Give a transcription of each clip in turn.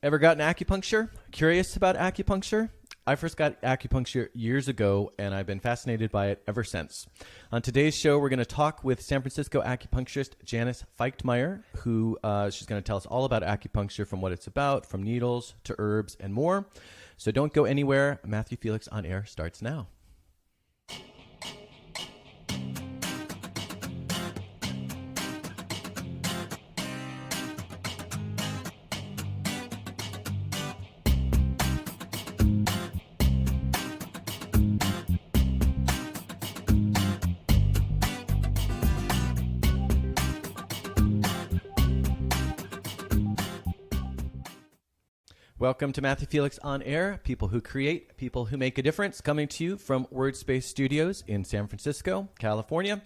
Ever gotten acupuncture? Curious about acupuncture? I first got acupuncture years ago, and I've been fascinated by it ever since. On today's show, we're going to talk with San Francisco acupuncturist Janis Feichtmeir, who she's going to tell us all about acupuncture, from what it's about, from needles to herbs and more. So don't go anywhere. Matthew Felix on Air starts now. Welcome to Matthew Felix on Air, people who create, people who make a difference, coming to you from WordSpace Studios in San Francisco, California.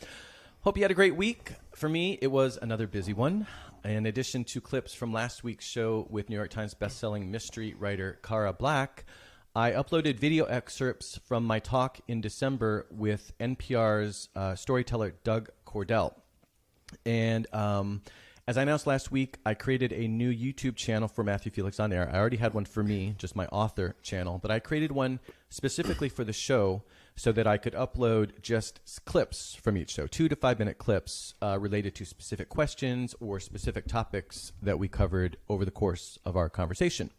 Hope you had a great week. For me, it was another busy one. In addition to clips from last week's show with New York Times bestselling mystery writer Cara Black, I uploaded video excerpts from my talk in December with NPR's storyteller Doug Cordell. And as I announced last week, I created a new YouTube channel for Matthew Felix on Air. I already had one for me, just my author channel, but I created one specifically for the show so that I could upload just clips from each show, 2 to 5 minute clips related to specific questions or specific topics that we covered over the course of our conversation.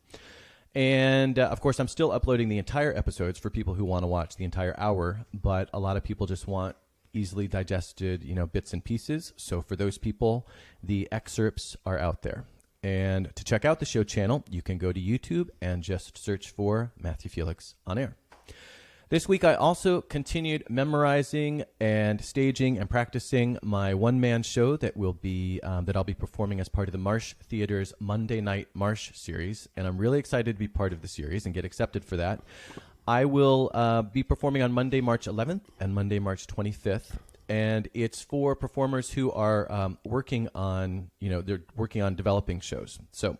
And of course, I'm still uploading the entire episodes for people who want to watch the entire hour, but a lot of people just want easily digested, bits and pieces. So for those people, the excerpts are out there. And to check out the show channel, you can go to YouTube and just search for Matthew Felix on Air. This week, I also continued memorizing and staging and practicing my one-man show that will be that I'll be performing as part of the Marsh Theater's Monday Night Marsh series. And I'm really excited to be part of the series and get accepted for that. I will be performing on Monday, March 11th and Monday, March 25th. And it's for performers who are working on, they're working on developing shows. So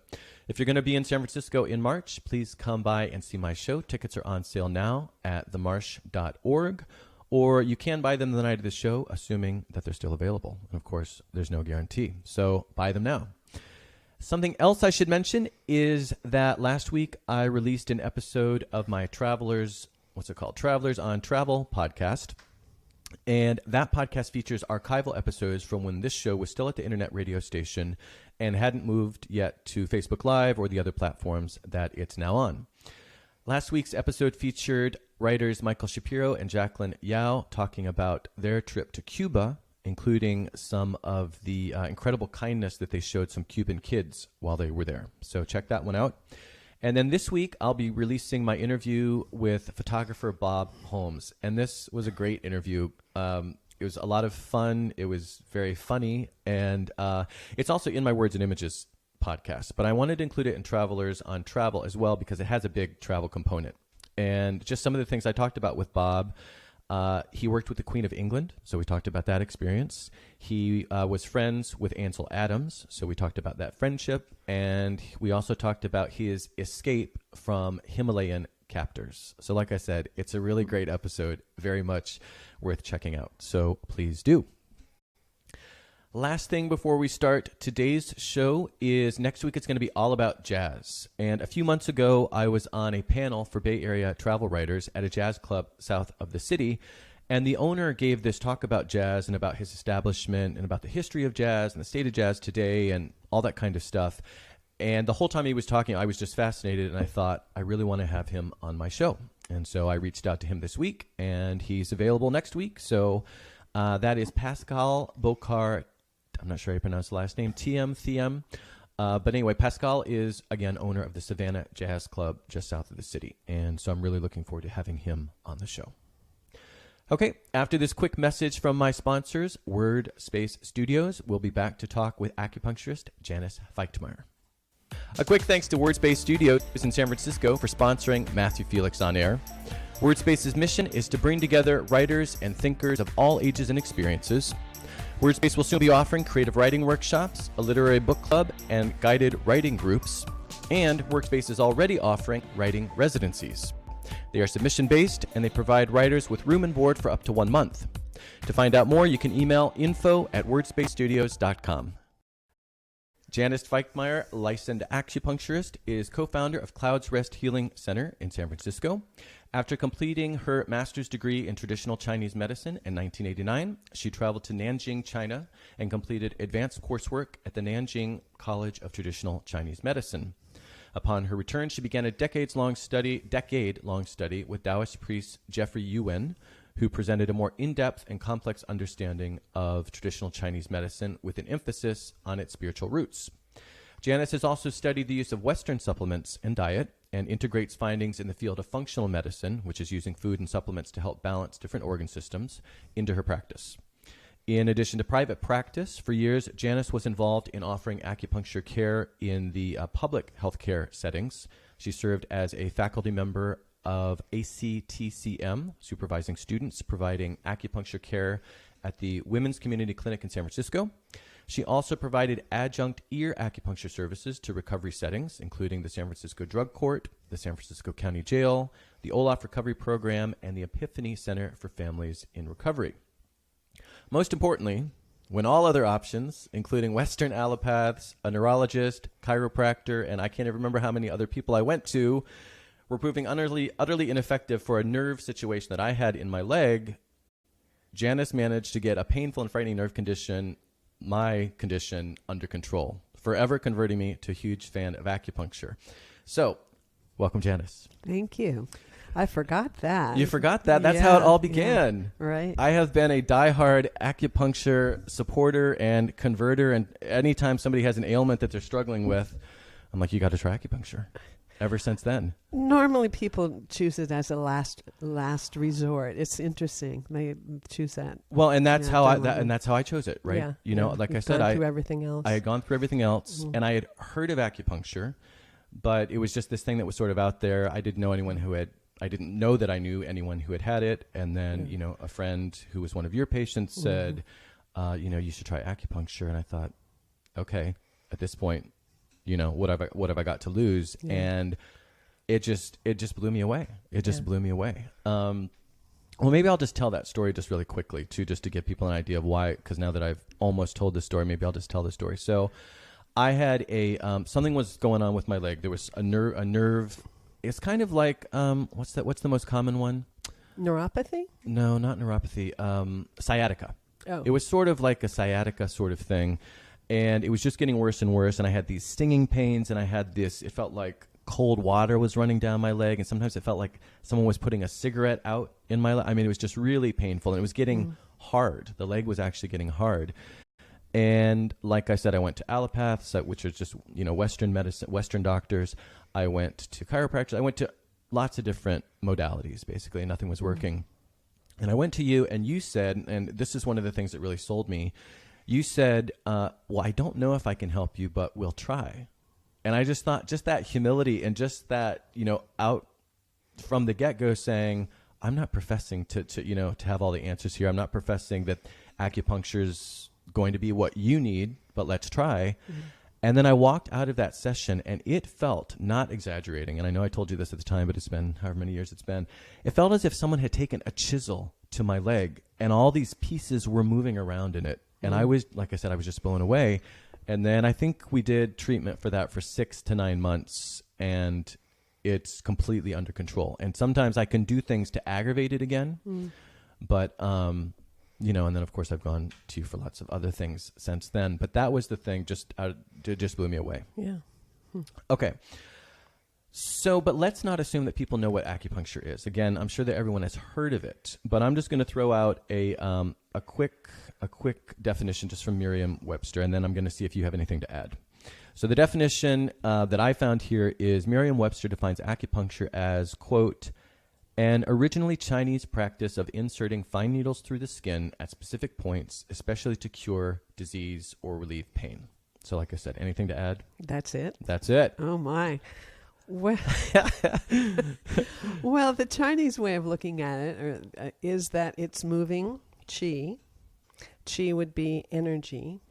if you're going to be in San Francisco in March, please come by and see my show. Tickets are on sale now at themarsh.org, or you can buy them the night of the show, assuming that they're still available. And of course, there's no guarantee. So buy them now. Something else I should mention is that last week I released an episode of my Travelers on Travel podcast. And that podcast features archival episodes from when this show was still at the internet radio station and hadn't moved yet to Facebook Live or the other platforms that it's now on. Last week's episode featured writers Michael Shapiro and Jacqueline Yao talking about their trip to Cuba, including some of the incredible kindness that they showed some Cuban kids while they were there. So check that one out. And then this week, I'll be releasing my interview with photographer Bob Holmes. And this was a great interview. It was a lot of fun. It was very funny. And it's also in my Words and Images podcast. But I wanted to include it in Travelers on Travel as well because it has a big travel component. And just some of the things I talked about with Bob. He worked with the Queen of England, so we talked about that experience. He was friends with Ansel Adams, so we talked about that friendship. And we also talked about his escape from Himalayan captors. So like I said, it's a really great episode, very much worth checking out. So please do. Last thing before we start today's show is next week it's going to be all about jazz. And a few months ago, I was on a panel for Bay Area travel writers at a jazz club south of the city. And the owner gave this talk about jazz and about his establishment and about the history of jazz and the state of jazz today and all that kind of stuff. And the whole time he was talking, I was just fascinated. And I thought, I really want to have him on my show. And so I reached out to him this week, and he's available next week. So that is Pascal Bocard. I'm not sure how you pronounce the last name, Thiem. But anyway, Pascal is, again, owner of the Savannah Jazz Club just south of the city. And so I'm really looking forward to having him on the show. Okay, after this quick message from my sponsors, WordSpace Studios, we'll be back to talk with acupuncturist Janis Feichtmeir. A quick thanks to WordSpace Studios in San Francisco for sponsoring Matthew Felix on Air. WordSpace's mission is to bring together writers and thinkers of all ages and experiences. WordSpace will soon be offering creative writing workshops, a literary book club, and guided writing groups. And WordSpace is already offering writing residencies. They are submission-based, and they provide writers with room and board for up to 1 month. To find out more, you can email info@wordspacesstudios.com. Janis Feichtmeir, licensed acupuncturist, is co-founder of Clouds Rest Healing Center in San Francisco. After completing her master's degree in traditional Chinese medicine in 1989, she traveled to Nanjing, China, and completed advanced coursework at the Nanjing College of Traditional Chinese Medicine. Upon her return, she began a decade-long study with Daoist priest Jeffrey Yuen, who presented a more in-depth and complex understanding of traditional Chinese medicine with an emphasis on its spiritual roots. Janis has also studied the use of Western supplements and diet and integrates findings in the field of functional medicine, which is using food and supplements to help balance different organ systems, into her practice. In addition to private practice, for years, Janis was involved in offering acupuncture care in the public healthcare settings. She served as a faculty member of ACTCM, supervising students providing acupuncture care at the Women's Community Clinic in San Francisco. She also provided adjunct ear acupuncture services to recovery settings, including the San Francisco Drug Court, the San Francisco County Jail, the Ohlhoff Recovery Program, and the Epiphany Center for Families in Recovery. Most importantly, when all other options, including Western allopaths, a neurologist, chiropractor, and I can't even remember how many other people I went to, were proving utterly ineffective for a nerve situation that I had in my leg, Janis managed to get a painful and frightening nerve condition, my condition, under control, forever converting me to a huge fan of acupuncture. So, welcome, Janis. Thank you. I forgot that. You forgot that? That's how it all began. Yeah, right. I have been a diehard acupuncture supporter and converter, and anytime somebody has an ailment that they're struggling with, I'm like, you got to try acupuncture. Ever since then. Normally people choose it as a last resort. It's interesting. They choose that. Well, and that's how I chose it, right? Yeah, you know, like I said, I had gone through everything else, and I had heard of acupuncture, but it was just this thing that was sort of out there. I didn't know that I knew anyone who had it. And then, you know, a friend who was one of your patients said, you should try acupuncture. And I thought, okay, at this point, you know, what have I got to lose? Yeah. And it just blew me away. It just blew me away. Well, maybe I'll just tell that story just really quickly too, just to give people an idea of why, because now that I've almost told this story, maybe I'll just tell the story. So I had something was going on with my leg. There was a nerve. It's kind of like, what's the most common one? Neuropathy? No, not neuropathy. Sciatica. Oh. It was sort of like a sciatica sort of thing. And it was just getting worse and worse. And I had these stinging pains, and I had this, it felt like cold water was running down my leg. And sometimes it felt like someone was putting a cigarette out in my leg. I mean, it was just really painful. And it was getting hard. The leg was actually getting hard. And like I said, I went to allopaths, which are just, you know, Western medicine, Western doctors. I went to chiropractors. I went to lots of different modalities, basically. And nothing was working. And I went to you, and you said, and this is one of the things that really sold me, you said, well, I don't know if I can help you, but we'll try. And I just thought, just that humility and just that, you know, out from the get-go saying, I'm not professing to have all the answers here. I'm not professing that acupuncture is going to be what you need, but let's try. Mm-hmm. And then I walked out of that session, and it felt, not exaggerating, and I know I told you this at the time, but it's been however many years it's been, it felt as if someone had taken a chisel to my leg, and all these pieces were moving around in it. And I was, like I said, I was just blown away. And then I think we did treatment for that for 6 to 9 months, and it's completely under control. And sometimes I can do things to aggravate it again, but, you know, and then of course I've gone to you for lots of other things since then. But that was the thing, it just blew me away. Yeah. Okay. So, but let's not assume that people know what acupuncture is. Again, I'm sure that everyone has heard of it, but I'm just going to throw out a quick definition just from Merriam-Webster, and then I'm going to see if you have anything to add. So the definition that I found here is Merriam-Webster defines acupuncture as, quote, an originally Chinese practice of inserting fine needles through the skin at specific points, especially to cure disease or relieve pain. So like I said, anything to add? That's it. That's it. Oh, my. Well, the Chinese way of looking at it is that it's moving qi. Qi would be energy,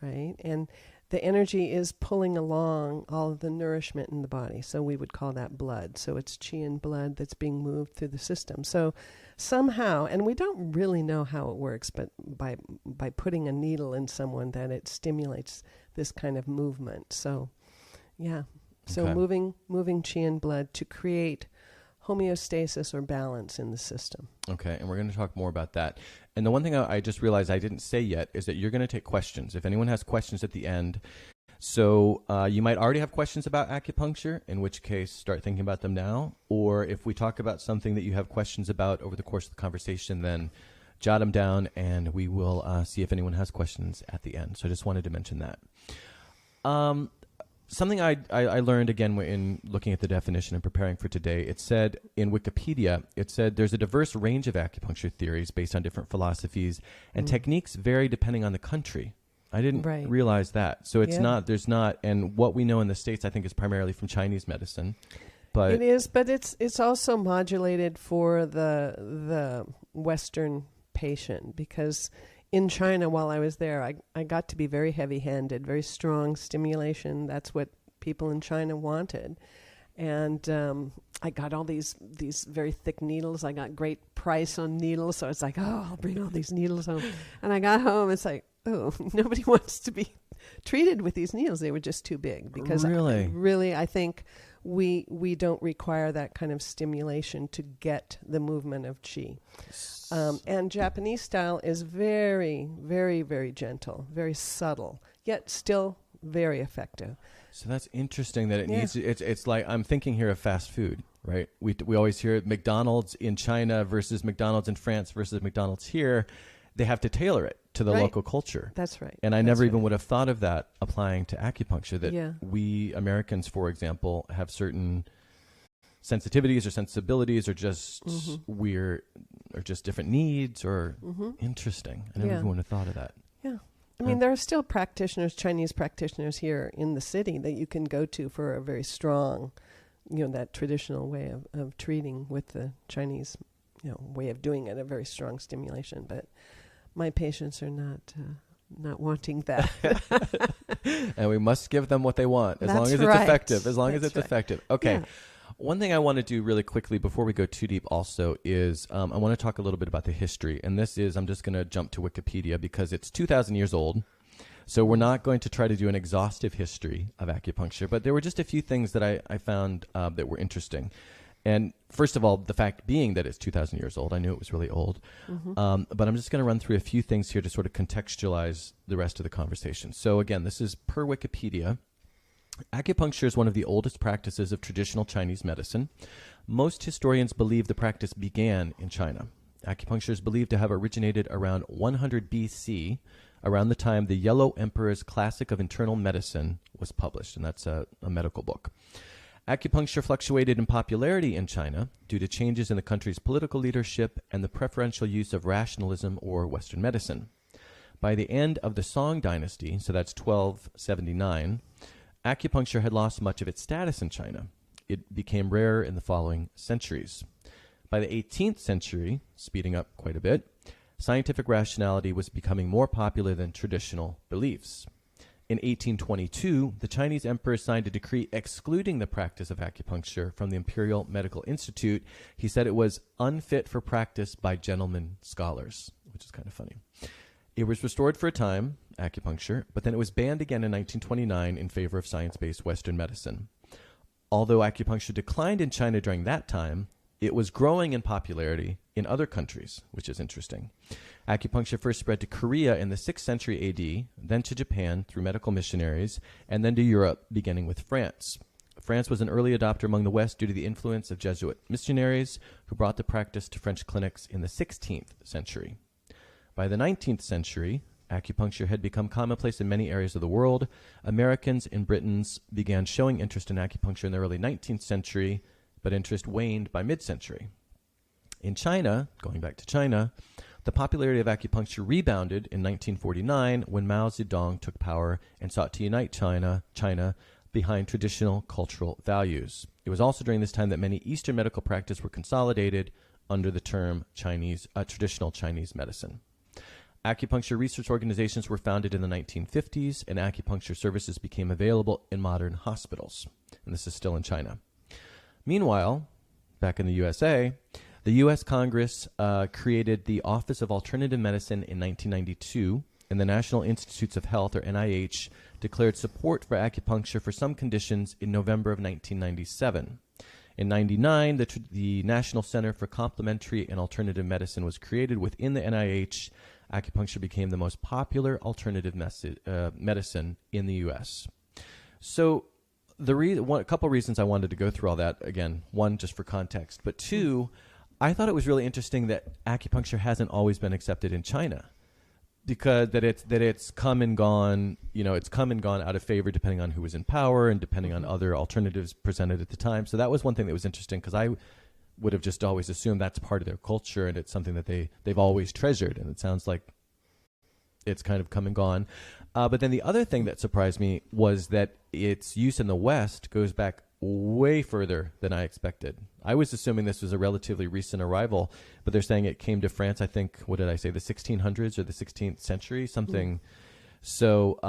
right? And the energy is pulling along all of the nourishment in the body. So we would call that blood. So it's qi and blood that's being moved through the system. So somehow, and we don't really know how it works, but by putting a needle in someone, that it stimulates this kind of movement. So, yeah. So Okay. moving qi and blood to create homeostasis or balance in the system. Okay, and we're going to talk more about that. And the one thing I just realized I didn't say yet is that you're going to take questions. If anyone has questions at the end, so you might already have questions about acupuncture, in which case start thinking about them now. Or if we talk about something that you have questions about over the course of the conversation, then jot them down and we will see if anyone has questions at the end. So I just wanted to mention that. Something I learned, again, in looking at the definition and preparing for today, it said in Wikipedia, it said there's a diverse range of acupuncture theories based on different philosophies, and techniques vary depending on the country. I didn't realize that. So it's there's not, and what we know in the States, I think, is primarily from Chinese medicine. But it is, but it's also modulated for the Western patient, because in China, while I was there, I got to be very heavy-handed, very strong stimulation. That's what people in China wanted. And I got all these very thick needles. I got great price on needles, so it's like, oh, I'll bring all these needles home. And I got home, it's like, oh, nobody wants to be treated with these needles. They were just too big. Because really, I think we don't require that kind of stimulation to get the movement of qi. And Japanese style is very, very, very gentle, very subtle, yet still very effective. So that's interesting that it needs. It's like, I'm thinking here of fast food, right? We always hear McDonald's in China versus McDonald's in France versus McDonald's here. They have to tailor it to the local culture. That's right. And I never even would have thought of that applying to acupuncture, that we Americans, for example, have certain sensitivities or sensibilities or just weird or just different needs or interesting. I never even would have thought of that. Yeah. I mean, there are still practitioners, Chinese practitioners here in the city that you can go to for a very strong, that traditional way of treating with the Chinese, way of doing it, a very strong stimulation. But my patients are not wanting that. And we must give them what they want, as long as it's effective. As long as it's effective. Okay. Yeah. One thing I want to do really quickly before we go too deep also is I want to talk a little bit about the history. And this is, I'm just going to jump to Wikipedia because it's 2,000 years old. So we're not going to try to do an exhaustive history of acupuncture, but there were just a few things that I found that were interesting. And first of all, the fact being that it's 2,000 years old, I knew it was really old. But I'm just going to run through a few things here to sort of contextualize the rest of the conversation. So again, this is per Wikipedia. Acupuncture is one of the oldest practices of traditional Chinese medicine. Most historians believe the practice began in China. Acupuncture is believed to have originated around 100 BC, around the time the Yellow Emperor's Classic of Internal Medicine was published, and that's a medical book. Acupuncture fluctuated in popularity in China due to changes in the country's political leadership and the preferential use of rationalism or Western medicine. By the end of the Song dynasty, so that's 1279, acupuncture had lost much of its status in China. It became rarer in the following centuries. By the 18th century, speeding up quite a bit, scientific rationality was becoming more popular than traditional beliefs. In 1822, the Chinese emperor signed a decree excluding the practice of acupuncture from the Imperial Medical Institute. He said it was unfit for practice by gentlemen scholars, which is kind of funny. It was restored for a time, acupuncture, but then it was banned again in 1929 in favor of science-based Western medicine. Although acupuncture declined in China during that time, it was growing in popularity in other countries, which is interesting. Acupuncture first spread to Korea in the 6th century AD, then to Japan through medical missionaries, and then to Europe, beginning with France. France was an early adopter among the West due to the influence of Jesuit missionaries who brought the practice to French clinics in the 16th century. By the 19th century, acupuncture had become commonplace in many areas of the world. Americans and Britons began showing interest in acupuncture in the early 19th century, but interest waned by mid-century. In China, going back to China, the popularity of acupuncture rebounded in 1949 when Mao Zedong took power and sought to unite China behind traditional cultural values. It was also during this time that many Eastern medical practices were consolidated under the term traditional Chinese medicine. Acupuncture research organizations were founded in the 1950s, and acupuncture services became available in modern hospitals. And this is still in China. Meanwhile, back in the USA, the U.S. Congress created the Office of Alternative Medicine in 1992, and the National Institutes of Health, or NIH, declared support for acupuncture for some conditions in November of 1997. In 1999, the National Center for Complementary and Alternative Medicine was created within the NIH. Acupuncture became the most popular alternative medicine in the U.S. So a couple reasons I wanted to go through all that. Again, one, just for context. But two, I thought it was really interesting that acupuncture hasn't always been accepted in China. Because it's come and gone, it's come and gone out of favor depending on who was in power and depending on other alternatives presented at the time. So that was one thing that was interesting, because I would have just always assumed that's part of their culture and it's something that they've always treasured. And it sounds like it's kind of come and gone. But then the other thing that surprised me was that its use in the West goes back way further than I expected. I was assuming this was a relatively recent arrival, but they're saying it came to France, I think, what did I say, the 1600s or the 16th century, something. So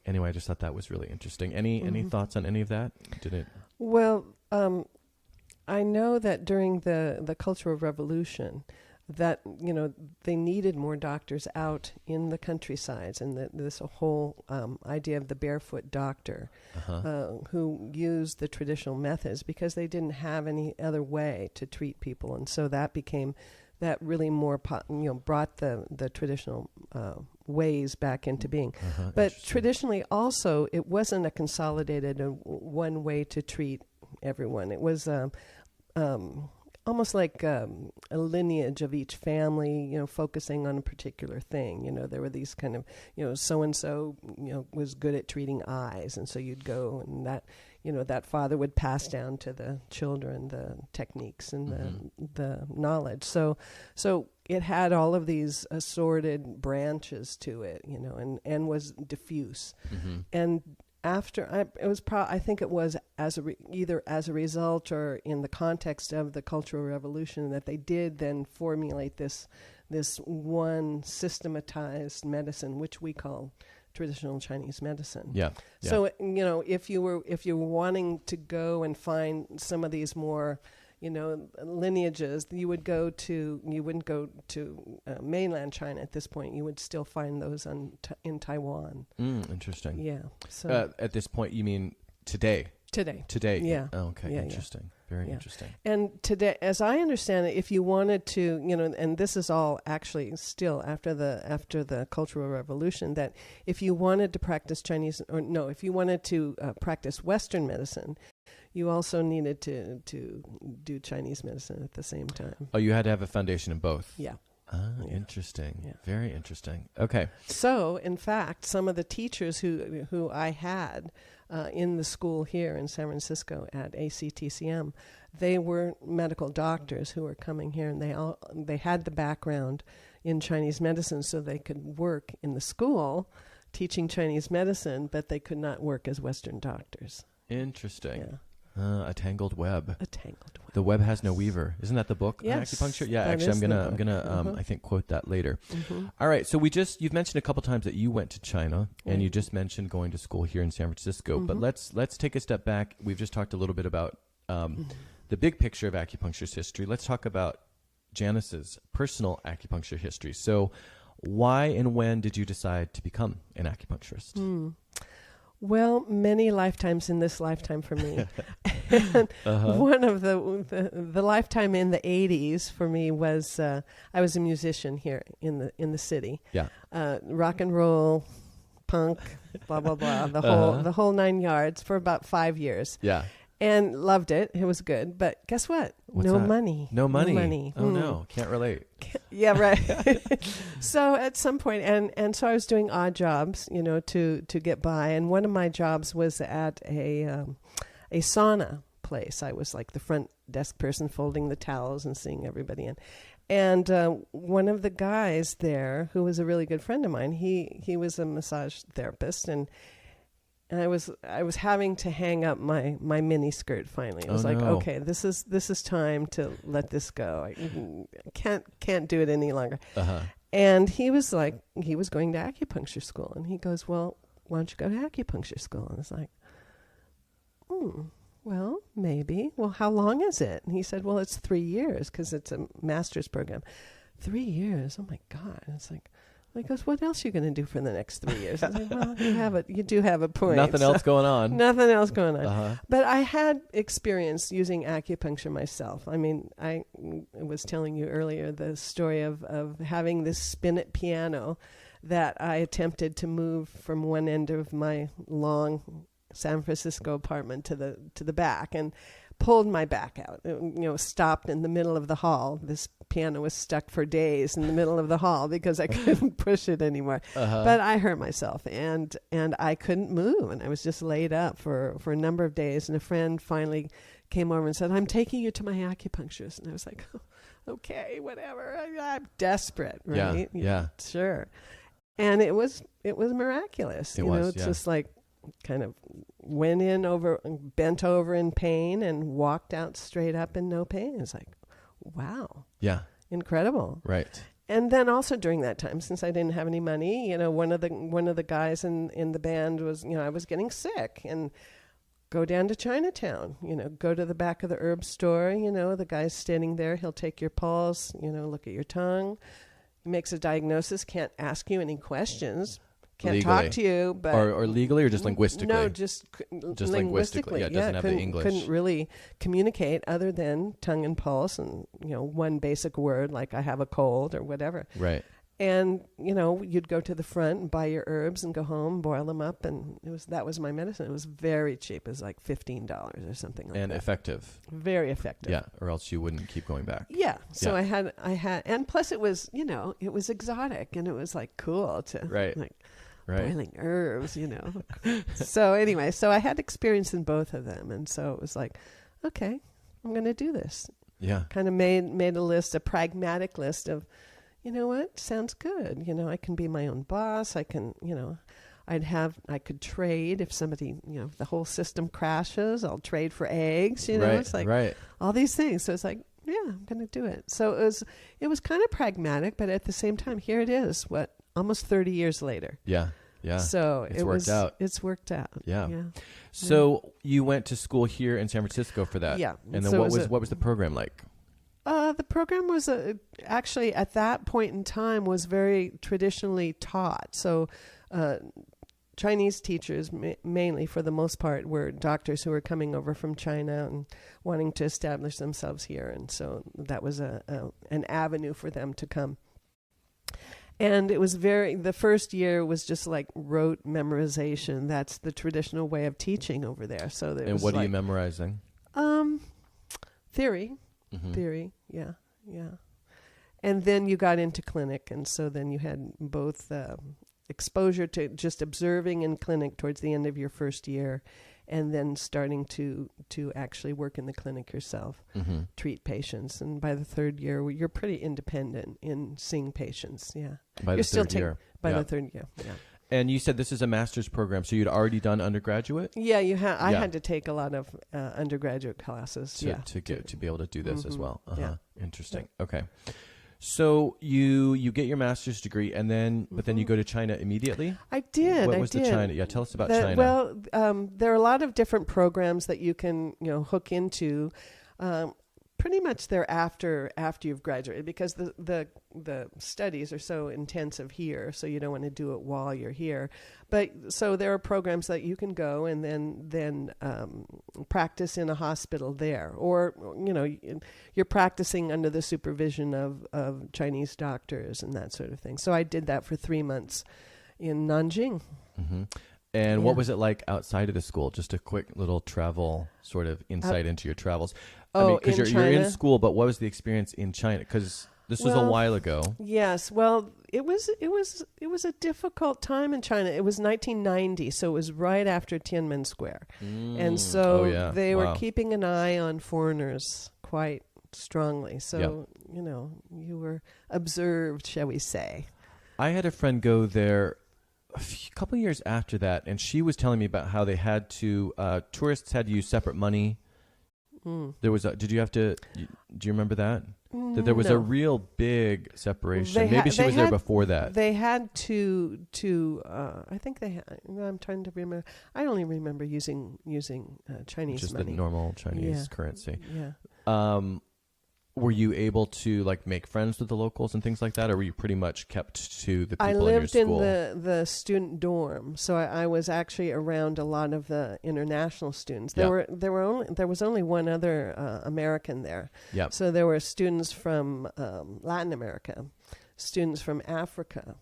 anyway, I just thought that was really interesting. Any thoughts on any of that? Did it? Well, I know that during the Cultural Revolution, that they needed more doctors out in the countrysides, and this whole idea of the barefoot doctor who used the traditional methods because they didn't have any other way to treat people, and so that really more brought the traditional ways back into being. But traditionally also it wasn't a consolidated one way to treat everyone. It was almost like a lineage of each family, focusing on a particular thing. There were these kind of, so-and-so, was good at treating eyes. And so you'd go and that father would pass down to the children the techniques and the knowledge. So it had all of these assorted branches to it, and was diffuse. And after I think it was either as a result or in the context of the Cultural Revolution that they did then formulate this one systematized medicine, which we call traditional Chinese medicine. Yeah. So if you were wanting to go and find some of these more lineages, you wouldn't go to mainland China at this point. You would still find those in Taiwan. Interesting. Yeah. So at this point, you mean today? Today. Yeah. Oh, okay. Yeah, interesting. Very interesting. And today, as I understand it, if you wanted to, and this is all actually still after the Cultural Revolution, that if you wanted to practice if you wanted to practice Western medicine, you also needed to do Chinese medicine at the same time. Oh, you had to have a foundation in both. Yeah. Interesting. Yeah. Very interesting. Okay. So, in fact, some of the teachers who I had in the school here in San Francisco at ACTCM, they were medical doctors who were coming here, and they had the background in Chinese medicine, so they could work in the school teaching Chinese medicine, but they could not work as Western doctors. Interesting. Yeah. A tangled web. A tangled web. The web has no weaver. Isn't that the book on Yes, acupuncture? Yeah, that actually, is I'm gonna I think quote that later. All right. So you've mentioned a couple times that you went to China, and you just mentioned going to school here in San Francisco. But let's take a step back. We've just talked a little bit about the big picture of acupuncture's history. Let's talk about Janis's personal acupuncture history. So, why and when did you decide to become an acupuncturist? Well, many lifetimes in this lifetime for me. And one of the lifetime in the 80s for me was I was a musician here in the city. Yeah. Rock and roll, punk, blah blah blah, the whole 9 yards for about 5 years. Yeah. And loved it. It was good. But guess what? What's no that? money. No money. Oh no, can't relate. Yeah, right. So at some point, and so I was doing odd jobs, to get by. And one of my jobs was at a sauna place. I was like the front desk person, folding the towels and seeing everybody in. And one of the guys there, who was a really good friend of mine, he was a massage therapist, and I was having to hang up my mini skirt finally. I was okay, this is time to let this go. I can't do it any longer. And he was going to acupuncture school, and he goes, well, why don't you go to acupuncture school? And I was like, well, maybe. Well, how long is it? And he said, well, it's 3 years because it's a master's program. 3 years. Oh my God. And it's like, He goes, what else are you going to do for the next 3 years? I was like, well, you do have a point. Nothing else going on. Nothing else going on. Uh-huh. But I had experience using acupuncture myself. I mean, I was telling you earlier the story of having this spinet piano that I attempted to move from one end of my long San Francisco apartment to the back, and pulled my back out. It, stopped in the middle of the hall. This piano was stuck for days in the middle of the hall because I couldn't push it anymore. Uh-huh. But I hurt myself, and I couldn't move, and I was just laid up for a number of days. And a friend finally came over and said, "I'm taking you to my acupuncturist." And I was like, "Okay, whatever. I'm desperate, right? Yeah. Sure." And it was miraculous. It's just like kind of went bent over in pain and walked out straight up in no pain. It's like, wow. Yeah. Incredible. Right. And then also during that time, since I didn't have any money, one of the guys in the band was, I was getting sick, and go down to Chinatown, go to the back of the herb store, the guy's standing there, he'll take your pulse, look at your tongue. He makes a diagnosis, can't ask you any questions. Can't legally. talk to you, but or legally, or just linguistically. No, just linguistically. Yeah, it doesn't have the English. Couldn't really communicate other than tongue and pulse, and one basic word like "I have a cold" or whatever. Right. And you'd go to the front and buy your herbs and go home, boil them up, and that was my medicine. It was very cheap. It was like $15 or something like that. And effective. Very effective. Yeah, or else you wouldn't keep going back. Yeah. So I had, and plus it was, it was exotic, and it was like cool to boiling herbs, So anyway, I had experience in both of them. And so it was like, okay, I'm going to do this. Yeah. Kind of made a pragmatic list of, what, sounds good. I can be my own boss. I can, I could trade if somebody, if the whole system crashes, I'll trade for eggs, it's like all these things. So it's like, yeah, I'm going to do it. So it was kind of pragmatic, but at the same time, here it is, almost 30 years later. Yeah. Yeah. So it's worked out. It's worked out. Yeah. So you went to school here in San Francisco for that. Yeah. And then what was the program like? The program was actually at that point in time was very traditionally taught. So Chinese teachers, mainly for the most part, were doctors who were coming over from China and wanting to establish themselves here. And so that was an avenue for them to come. And it was the first year was just like rote memorization. That's the traditional way of teaching over there. So and what are you memorizing? Theory. Mm-hmm. Theory, yeah. And then you got into clinic, and so then you had both exposure to just observing in clinic towards the end of your first year, and then starting to actually work in the clinic yourself, treat patients. And by the third year, you're pretty independent in seeing patients, yeah. By the third year. The third year, yeah. And you said this is a master's program, so you'd already done undergraduate? Yeah, I had to take a lot of undergraduate classes to be able to do this as well. Yeah. Interesting. Yeah. Okay. So you get your master's degree, and then but then you go to China immediately? I did. What was the China? Yeah, tell us about China. Well, there are a lot of different programs that you can hook into. Pretty much they're after you've graduated, because the studies are so intensive here, so you don't want to do it while you're here. But so there are programs that you can go and then practice in a hospital there, or you're practicing under the supervision of Chinese doctors and that sort of thing. So I did that for 3 months in Nanjing. Mm-hmm. And what was it like outside of the school? Just a quick little travel sort of insight into your travels. Because you're in school, but what was the experience in China? Because this was a while ago. Yes, well, it was a difficult time in China. It was 1990, so it was right after Tiananmen Square, and so they were keeping an eye on foreigners quite strongly. So you were observed, shall we say? I had a friend go there a couple of years after that, and she was telling me about how they had to tourists had to use separate money. There was do you remember that? That there was a real big separation. Maybe she was there before that. They had to I think they had, I'm trying to remember. I only remember using Chinese just money. the normal Chinese currency. Yeah. were you able to like make friends with the locals and things like that, or were you pretty much kept to the people I in your lived in school? the student dorm, so I was actually around a lot of the international students. There was only one other American there. Yep. So there were students from Latin America, students from Africa.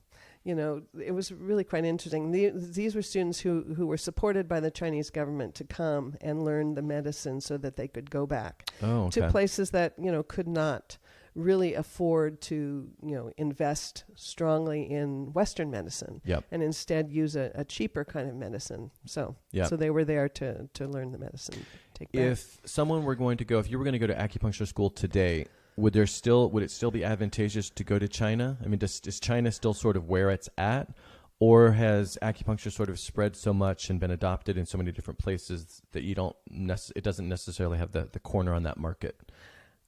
You know, it was really quite interesting. These were students who were supported by the Chinese government to come and learn the medicine so that they could go back to places that, you know, could not really afford to, you know, invest strongly in Western medicine and instead use a cheaper kind of medicine. So they were there to learn the medicine. If someone were going to go, if you were going to go to acupuncture school today, would it still be advantageous to go to China? I mean, is China still sort of where it's at, or has acupuncture sort of spread so much and been adopted in so many different places that it doesn't necessarily have the corner on that market?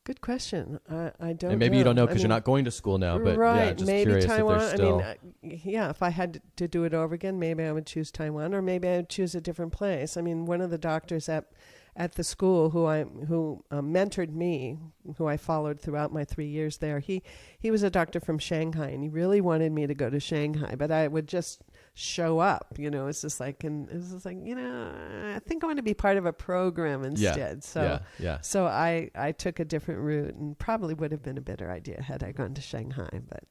Good question. I don't. And maybe know. you don't know because you're not going to school now. But right, yeah, just maybe curious Taiwan. If still... If I had to do it over again, maybe I would choose Taiwan, or maybe I would choose a different place. I mean, one of the doctors at the school who mentored me, who I followed throughout my 3 years there, he was a doctor from Shanghai, and he really wanted me to go to Shanghai, but I would just show up. You know, it's just like, you know, I think I want to be part of a program instead. So I took a different route, and probably would have been a better idea had I gone to Shanghai. But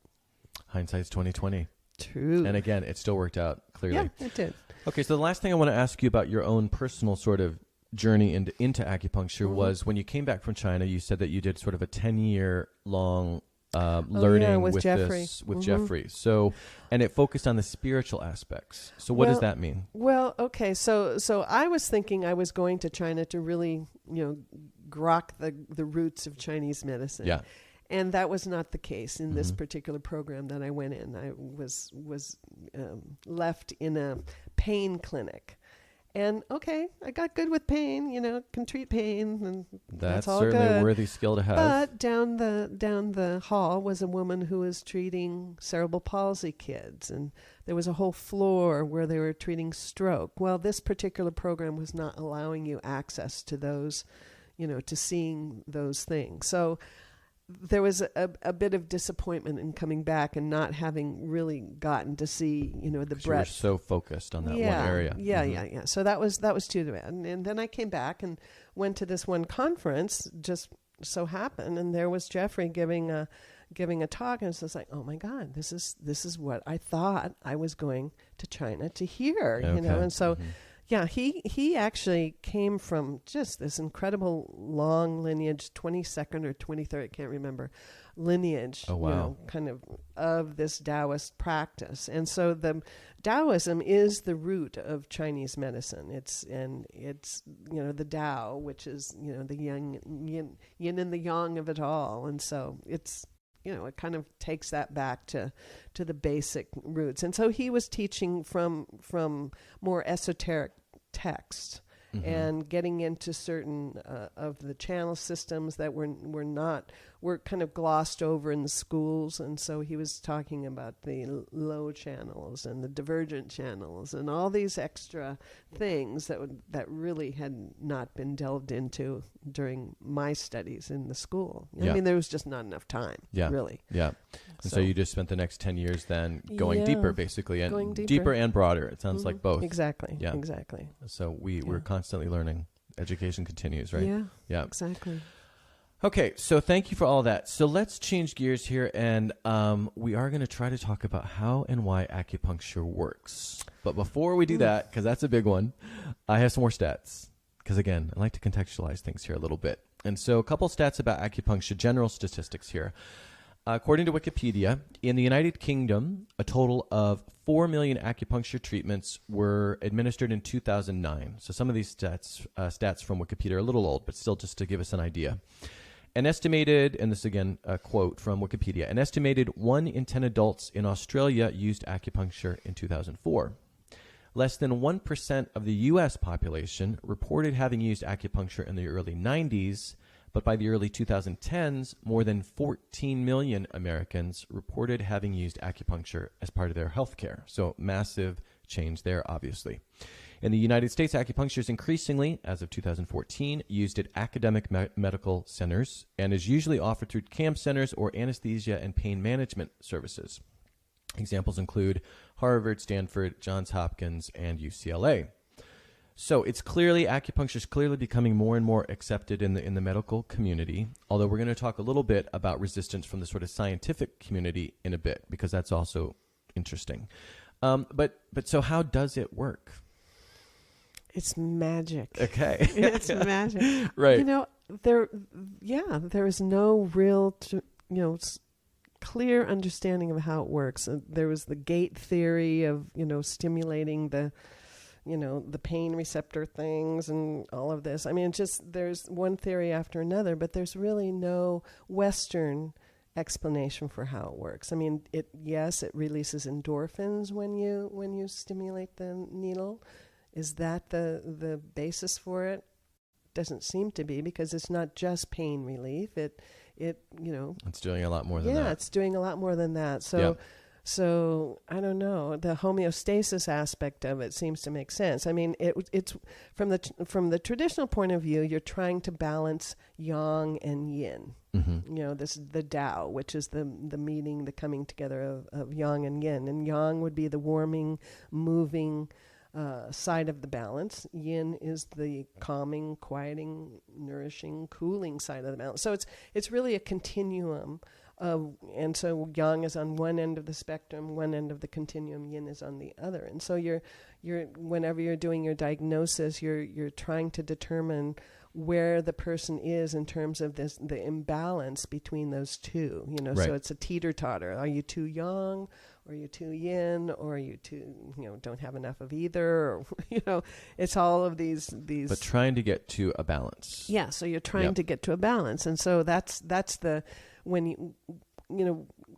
hindsight's 20/20. True. And again, it still worked out clearly. Yeah, it did. Okay, so the last thing I want to ask you about your own personal sort of journey into acupuncture was when you came back from China. You said that you did sort of a 10-year long learning with Jeffrey. Jeffrey. So, and it focused on the spiritual aspects. So what does that mean? Well, okay. So I was thinking I was going to China to really, you know, grok the roots of Chinese medicine. Yeah. And that was not the case in this particular program that I went in. I was left in a pain clinic. And okay, I got good with pain, you know, can treat pain, and that's all certainly good. A worthy skill to have. But down the hall was a woman who was treating cerebral palsy kids, and there was a whole floor where they were treating stroke. Well, this particular program was not allowing you access to those, you know, to seeing those things. So there was a bit of disappointment in coming back and not having really gotten to see, you know, the breadth. You were so focused on that one area. Yeah. So that was too bad. And then I came back and went to this one conference, just so happened, and there was Jeffrey giving a talk, and it's just like, oh my God, this is what I thought I was going to China to hear, you know, and so. Yeah, he actually came from just this incredible long lineage, 22nd or 23rd, I can't remember, lineage, you know, kind of this Daoist practice. And so the Taoism is the root of Chinese medicine. It's you know, the Tao, which is, you know, the yin and the yang of it all. And so it's, you know, it kind of takes that back to the basic roots. And so he was teaching from more esoteric texts and getting into certain of the channel systems that were kind of glossed over in the schools. And so he was talking about the low channels and the divergent channels and all these extra things that really had not been delved into during my studies in the school. I mean, there was just not enough time, really. Yeah. And so you just spent the next 10 years then going deeper, basically, and deeper and broader. It sounds like both. Exactly. Yeah. Exactly. So we're constantly learning. Education continues, right? Yeah. Exactly. Okay, so thank you for all that. So let's change gears here, and we are going to try to talk about how and why acupuncture works. But before we do that, because that's a big one, I have some more stats. Because again, I like to contextualize things here a little bit. And so a couple stats about acupuncture, general statistics here. According to Wikipedia, in the United Kingdom, a total of 4 million acupuncture treatments were administered in 2009. So some of these stats from Wikipedia are a little old, but still just to give us an idea. An estimated, and this again, a quote from Wikipedia, an estimated 1 in 10 adults in Australia used acupuncture in 2004. Less than 1% of the U.S. population reported having used acupuncture in the early 90s, but by the early 2010s, more than 14 million Americans reported having used acupuncture as part of their health care. So massive change there, obviously. In the United States, acupuncture is increasingly, as of 2014, used at academic medical centers and is usually offered through camp centers or anesthesia and pain management services. Examples include Harvard, Stanford, Johns Hopkins, and UCLA. So it's clearly, acupuncture is clearly becoming more and more accepted in the medical community, although we're going to talk a little bit about resistance from the sort of scientific community in a bit, because that's also interesting. But so how does it work? It's magic. Okay. It's magic. Right. There is no real, clear understanding of how it works. There was the gate theory of, stimulating the pain receptor things and all of this. I mean, there's one theory after another, but there's really no Western explanation for how it works. I mean, it releases endorphins when you stimulate the needle. Is that the basis for it? Doesn't seem to be, because it's not just pain relief. It's doing a lot more than that. Yeah, it's doing a lot more than that. So I don't know. The homeostasis aspect of it seems to make sense. I mean, it's from the traditional point of view, you're trying to balance yang and yin. Mm-hmm. This is the Tao, which is the meeting, the coming together of yang and yin. And yang would be the warming, moving side of the balance. Yin is the calming, quieting, nourishing, cooling side of the balance. So it's really a continuum. And so yang is on one end of the spectrum, one end of the continuum, yin is on the other. And so you're whenever you're doing your diagnosis, you're trying to determine where the person is in terms of the imbalance between those two. Right. So it's a teeter-totter. Are you too yang, or are you too yin, or are you too, don't have enough of either, or, it's all of these. But trying to get to a balance. Yeah, so you're trying to get to a balance. And so that's when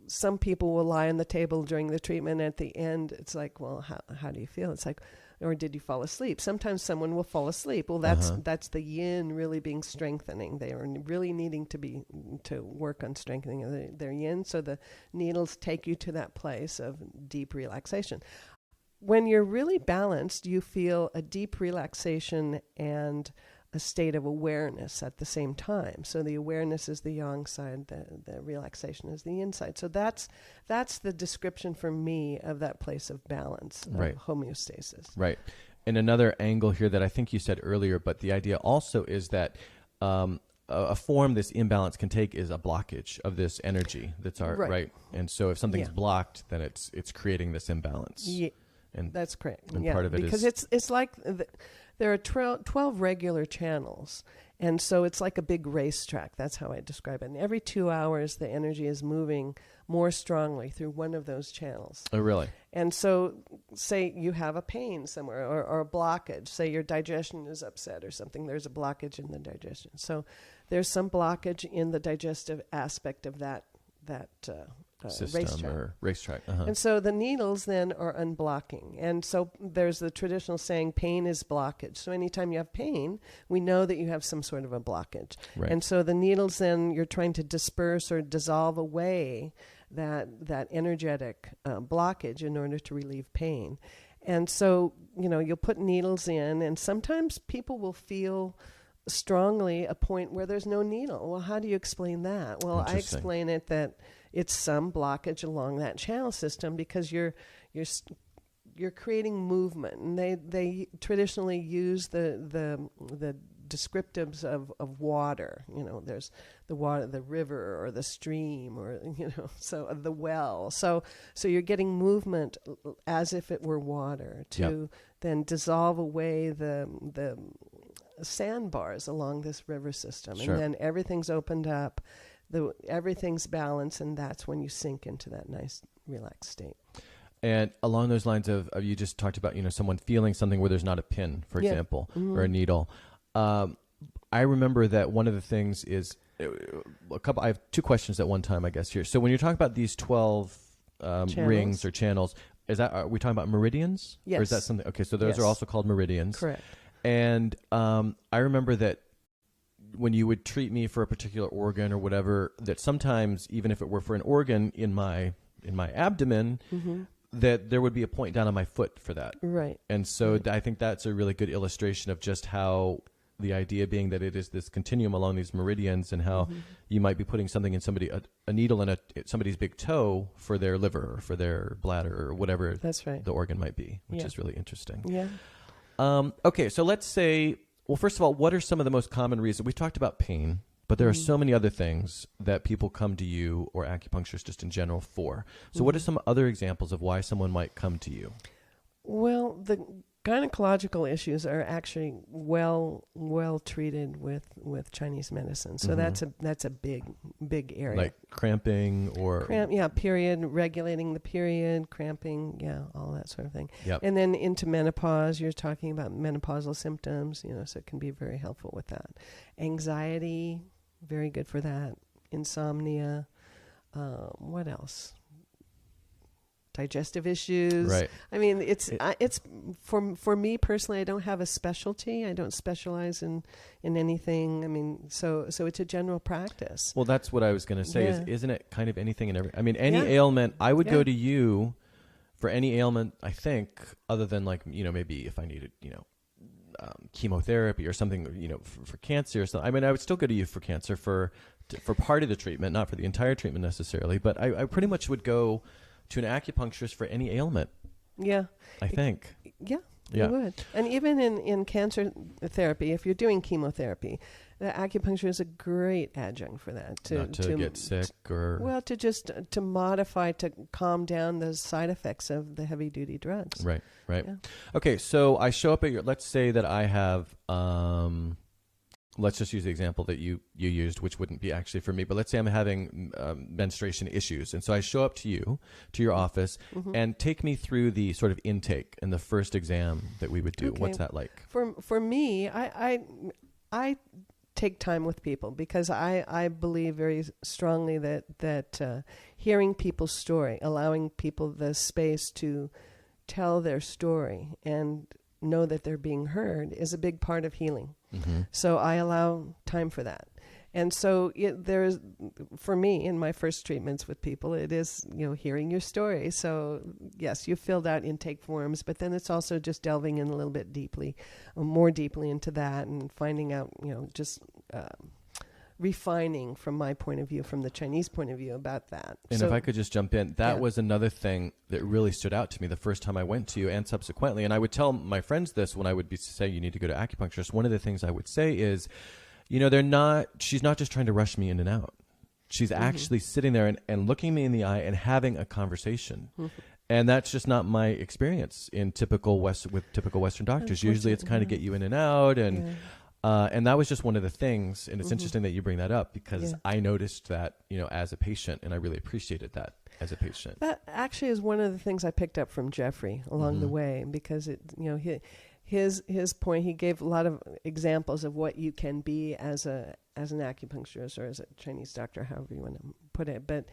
some people will lie on the table during the treatment. At the end, it's like, well, how do you feel? It's like, or did you fall asleep? Sometimes someone will fall asleep. Well, that's the yin really being strengthening. They are really needing to work on strengthening their yin. So the needles take you to that place of deep relaxation. When you're really balanced, you feel a deep relaxation and a state of awareness at the same time. So the awareness is the yang side, the relaxation is the yin side. So that's the description for me of that place of balance, of homeostasis. Right. And another angle here that I think you said earlier, but the idea also is that a form this imbalance can take is a blockage of this energy that's right. And so if something's blocked, then it's creating this imbalance. Yeah, and that's correct. And part of it because it's like there are 12 regular channels, and so it's like a big racetrack. That's how I describe it. And every 2 hours, the energy is moving more strongly through one of those channels. Oh, really? And so say you have a pain somewhere or a blockage. Say your digestion is upset or something. There's a blockage in the digestion. So there's some blockage in the digestive aspect of that system racetrack. And so the needles then are unblocking. And so there's the traditional saying, pain is blockage. So anytime you have pain, we know that you have some sort of a blockage. Right. And so the needles then, you're trying to disperse or dissolve away that energetic blockage in order to relieve pain. And so, you'll put needles in, and sometimes people will feel strongly a point where there's no needle. Well, how do you explain that? Well, I explain it that it's some blockage along that channel system, because you're creating movement, and they traditionally use the descriptives of water. There's the water, the river, or the stream, or so the well. So you're getting movement as if it were water to then dissolve away the sandbars along this river system. Sure. And then everything's opened up, everything's balanced, and that's when you sink into that nice relaxed state. And along those lines of you just talked about, someone feeling something where there's not a pin, for example, or a needle. I remember that one of the things is I have two questions at one time, I guess, here. So when you're talking about these 12 rings or channels, are we talking about meridians? Yes. Or is that something? Okay, so those are also called meridians. Correct. And I remember that when you would treat me for a particular organ or whatever, that sometimes, even if it were for an organ in my abdomen, that there would be a point down on my foot for that. Right. And so I think that's a really good illustration of just how the idea being that it is this continuum along these meridians, and how you might be putting something in a needle in somebody's big toe for their liver or for their bladder or whatever That's right. the organ might be, which is really interesting. Yeah. Okay, so let's say, well, first of all, what are some of the most common reasons? We've talked about pain, but there are so many other things that people come to you, or acupuncturists just in general, for. So what are some other examples of why someone might come to you? Well, the gynecological issues are actually well treated with Chinese medicine. So that's a big area. Like cramping or period, regulating the period, cramping, all that sort of thing. Yep. And then into menopause, you're talking about menopausal symptoms, so it can be very helpful with that. Anxiety, very good for that. Insomnia, what else? Digestive issues. Right. I mean, it's for me personally, I don't have a specialty. I don't specialize in anything. I mean, so it's a general practice. Well, that's what I was going to say. Isn't it kind of anything and every? I mean, any ailment. I would go to you for any ailment. I think, other than like maybe if I needed chemotherapy or something, for cancer or something. I mean, I would still go to you for cancer for part of the treatment, not for the entire treatment necessarily. But I pretty much would go to an acupuncturist for any ailment. Yeah. I think. You would. And even in cancer therapy, if you're doing chemotherapy, the acupuncture is a great adjunct for that. Not to get sick or... Well, to modify, to calm down the side effects of the heavy-duty drugs. Right. Yeah. Okay, so I show up at let's say that I have... let's just use the example that you used, which wouldn't be actually for me. But let's say I'm having menstruation issues. And so I show up to you, to your office, and take me through the sort of intake and the first exam that we would do. Okay. What's that like? For me, I take time with people because I believe very strongly that hearing people's story, allowing people the space to tell their story and know that they're being heard is a big part of healing. So I allow time for that. And so there's, for me, in my first treatments with people, it is, hearing your story. So yes, you filled out intake forms, but then it's also just delving in a little bit more deeply into that and finding out, just refining from my point of view, from the Chinese point of view about that. And if I could just jump in, that was another thing that really stood out to me the first time I went to you and subsequently. And I would tell my friends this when I would be saying you need to go to acupuncturist. One of the things I would say is, she's not just trying to rush me in and out. She's actually sitting there and looking me in the eye and having a conversation. And that's just not my experience in typical Western doctors. Usually it's kind of get you in and out and that was just one of the things, and it's interesting that you bring that up because I noticed that, as a patient, and I really appreciated that as a patient. That actually is one of the things I picked up from Jeffrey along the way, because his point, he gave a lot of examples of what you can be as an acupuncturist or as a Chinese doctor, however you want to put it, but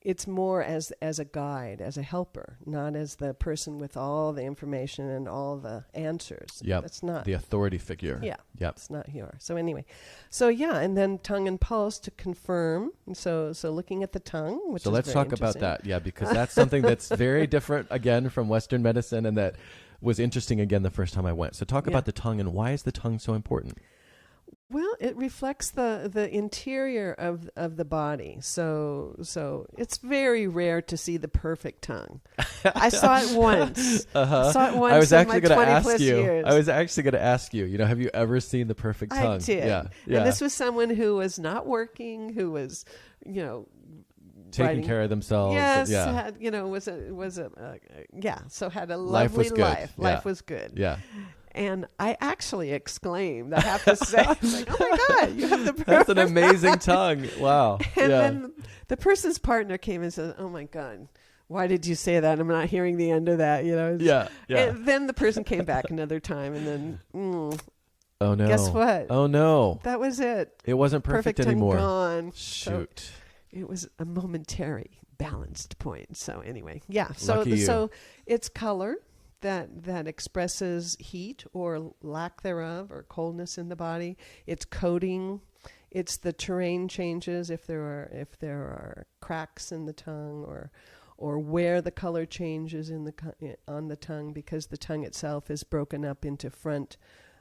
it's more as a guide, as a helper, not as the person with all the information and all the answers. That's not the authority figure. It's not here. So anyway, and then tongue and pulse to confirm. So looking at the tongue, which so is let's very talk about that, because that's something that's very different again from Western medicine, and that was interesting again the first time I went. So talk about the tongue, and why is the tongue so important? Well, it reflects the interior of the body. So it's very rare to see the perfect tongue. I saw it once. I was actually going to ask you. Years. I was actually going to ask you. Have you ever seen the perfect tongue? I did. Yeah. And this was someone who was not working, who was, taking care of themselves. Yes. Had, so had a lovely life. Life was good. Yeah. And I actually exclaimed, I have to say, it's like, oh my God, you have the perfect That's an amazing tongue. Wow. And then the person's partner came and said, oh my God, why did you say that? I'm not hearing the end of that, Yeah. And then the person came back another time and then, oh no. Guess what? Oh no. That was it. It wasn't perfect anymore. Gone. Shoot. So it was a momentary balanced point. So anyway, so it's color that expresses heat or lack thereof, or coldness in the body. It's coating. It's the terrain changes if there are cracks in the tongue, or where the color changes on the tongue, because the tongue itself is broken up into front,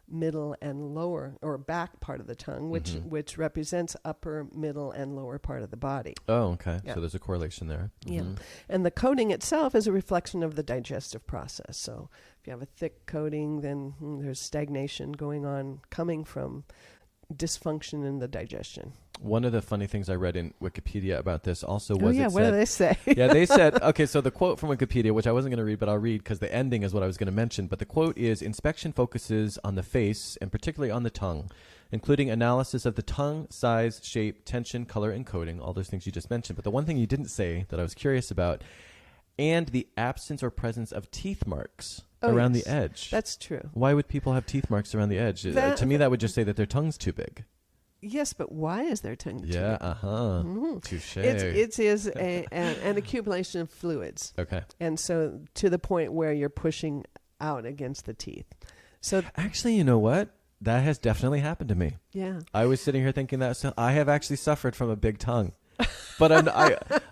middle, and lower, or back part of the tongue, which represents upper, middle, and lower part of the body. Oh, okay. Yeah. So there's a correlation there. Yeah. And the coating itself is a reflection of the digestive process. So if you have a thick coating, then there's stagnation going on, coming from dysfunction in the digestion. One of the funny things I read in Wikipedia about this also was what do they say? Yeah, they said, okay, so the quote from Wikipedia, which I wasn't going to read, but I'll read because the ending is what I was going to mention. But the quote is, inspection focuses on the face and particularly on the tongue, including analysis of the tongue, size, shape, tension, color, and coating, all those things you just mentioned. But the one thing you didn't say that I was curious about, and the absence or presence of teeth marks around the edge. That's true. Why would people have teeth marks around the edge? To me, that would just say that their tongue's too big. Yes, but why is their tongue too big? Yeah, touche. It is an accumulation of fluids. Okay. And so to the point where you're pushing out against the teeth. So actually, you know what? That has definitely happened to me. Yeah. I was sitting here thinking that I have actually suffered from a big tongue. But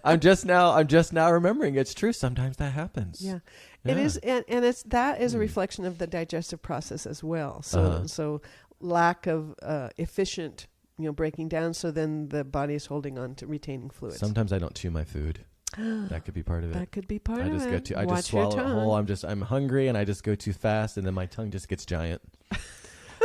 I'm just now remembering it's true. Sometimes that happens. Yeah. It is, and that is a reflection of the digestive process as well. So lack of efficient, breaking down. So then the body is holding on to retaining fluids. Sometimes I don't chew my food. That could be part of it. That could be part of it. I just swallow it whole. I'm hungry and I just go too fast and then my tongue just gets giant.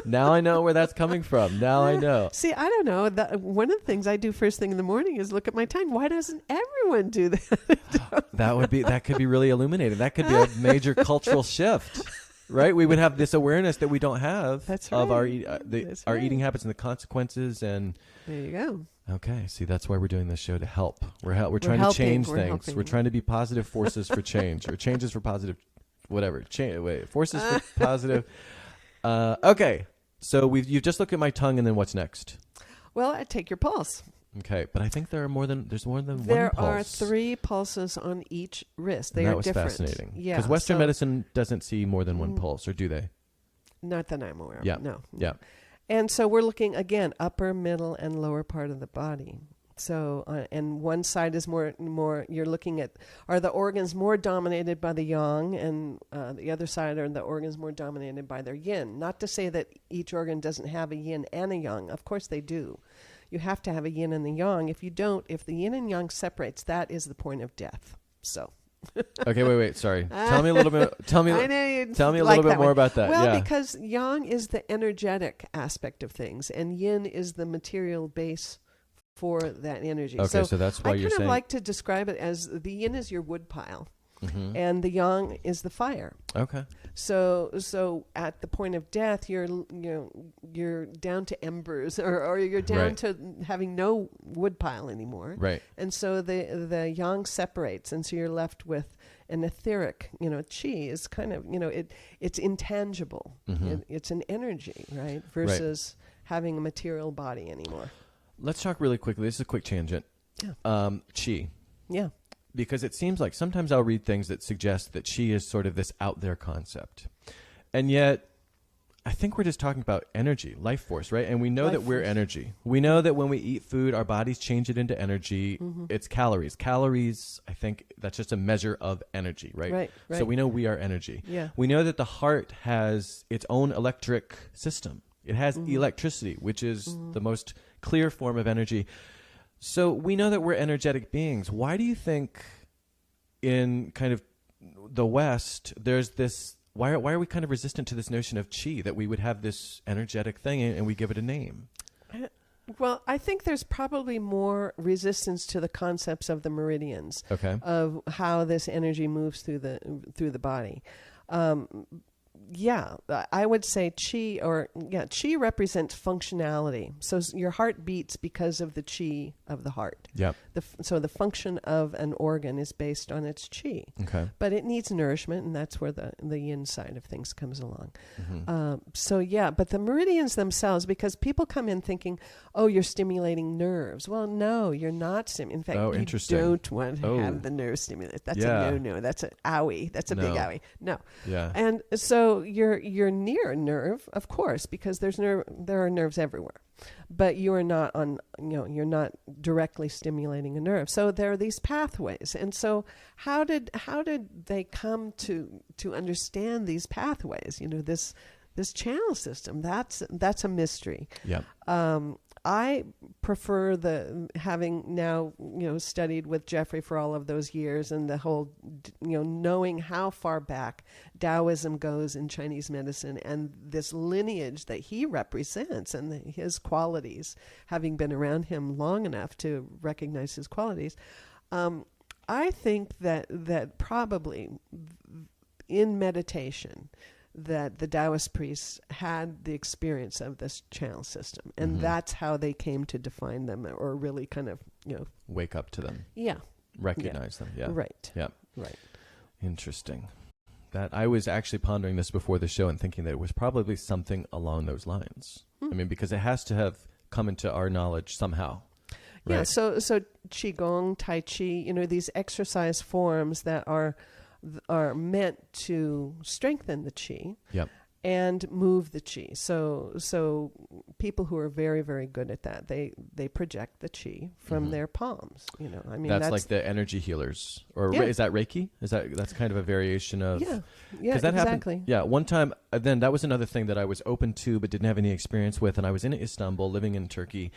Now I know where that's coming from. Now I know. See, I don't know. One of the things I do first thing in the morning is look at my tongue. Why doesn't everyone do that? That could be really illuminating. That could be a major cultural shift, right? We would have this awareness that we don't have of our eating habits and the consequences. And there you go. Okay, see, that's why we're doing this show, to help. We're trying to change things. We're trying to be positive forces for change, or changes for positive, whatever. Forces for positive. Okay, so you've just looked at my tongue, and then what's next? Well, I take your pulse. Okay, but I think there's more than one pulse. There are 3 pulses on each wrist. They are different. That was fascinating. Yeah, because Western medicine doesn't see more than one pulse, or do they? Not that I'm aware of. Yeah. No. Yeah. And so we're looking, again, upper, middle, and lower part of the body. So, and one side is more, you're looking at, are the organs more dominated by the yang, and the other side are the organs more dominated by their yin. Not to say that each organ doesn't have a yin and a yang. Of course they do. You have to have a yin and the yang. If you don't, if the yin and yang separates, that is the point of death. So. Okay, wait, sorry. Tell me a little bit. Tell me a little bit more about that. Well, because yang is the energetic aspect of things, and yin is the material base for that energy. Okay, so that's why you're saying. I kind of like to describe it as the yin is your wood pile, and the yang is the fire. Okay. So at the point of death, you're down to embers, or you're down to having no wood pile anymore. Right. And so the yang separates, and so you're left with an etheric. Qi is kind of it's intangible. It's an energy, right? Versus having a material body anymore. Let's talk really quickly. This is a quick tangent. Yeah. Qi. Yeah. Because it seems like sometimes I'll read things that suggest that Qi is sort of this out there concept. And yet, I think we're just talking about energy, life force, right? And we know that we're energy. We know that when we eat food, our bodies change it into energy. It's calories. Calories, I think that's just a measure of energy, right? Right. So we know we are energy. Yeah. We know that the heart has its own electric system. It has electricity, which is the most clear form of energy. So we know that we're energetic beings. Why do you think in kind of the West, there's this, why are we kind of resistant to this notion of Qi, that we would have this energetic thing and we give it a name? Well, I think there's probably more resistance to the concepts of the meridians, of how this energy moves through the body. Yeah, I would say Qi represents functionality. So your heart beats because of the Qi of the heart. Yeah. So the function of an organ is based on its Qi. Okay. But it needs nourishment, and that's where the yin side of things comes along. But the meridians themselves, because people come in thinking, oh, you're stimulating nerves. Well, no, you're not. In fact, you don't want to have the nerve stimulated. That's a no-no. That's an owie. That's a big owie. No. Yeah. And so So you're near a nerve, of course, because there are nerves everywhere, but you are not you're not directly stimulating a nerve. So there are these pathways, and so how did they come to understand these pathways? This channel system, that's a mystery. Yeah. I prefer having now, studied with Jeffrey for all of those years, and the whole, knowing how far back Taoism goes in Chinese medicine, and this lineage that he represents and his qualities, having been around him long enough to recognize his qualities. I think that probably in meditation, that the Daoist priests had the experience of this channel system, and that's how they came to define them, or really kind of, wake up to them. Yeah. Recognize them. Yeah. Right. Yeah. Right. Interesting. That I was actually pondering this before the show and thinking that it was probably something along those lines. I mean, because it has to have come into our knowledge somehow. Right? Yeah. So Qigong, Tai Chi, these exercise forms that are meant to strengthen the qi. Yep. And move the qi. So people who are very, very good at that, they project the qi from their palms. I mean, that's like the energy healers, or is that Reiki? That's kind of a variation of yeah, that exactly. Happened, yeah, one time. Then that was another thing that I was open to, but didn't have any experience with. And I was in Istanbul, living in Turkey,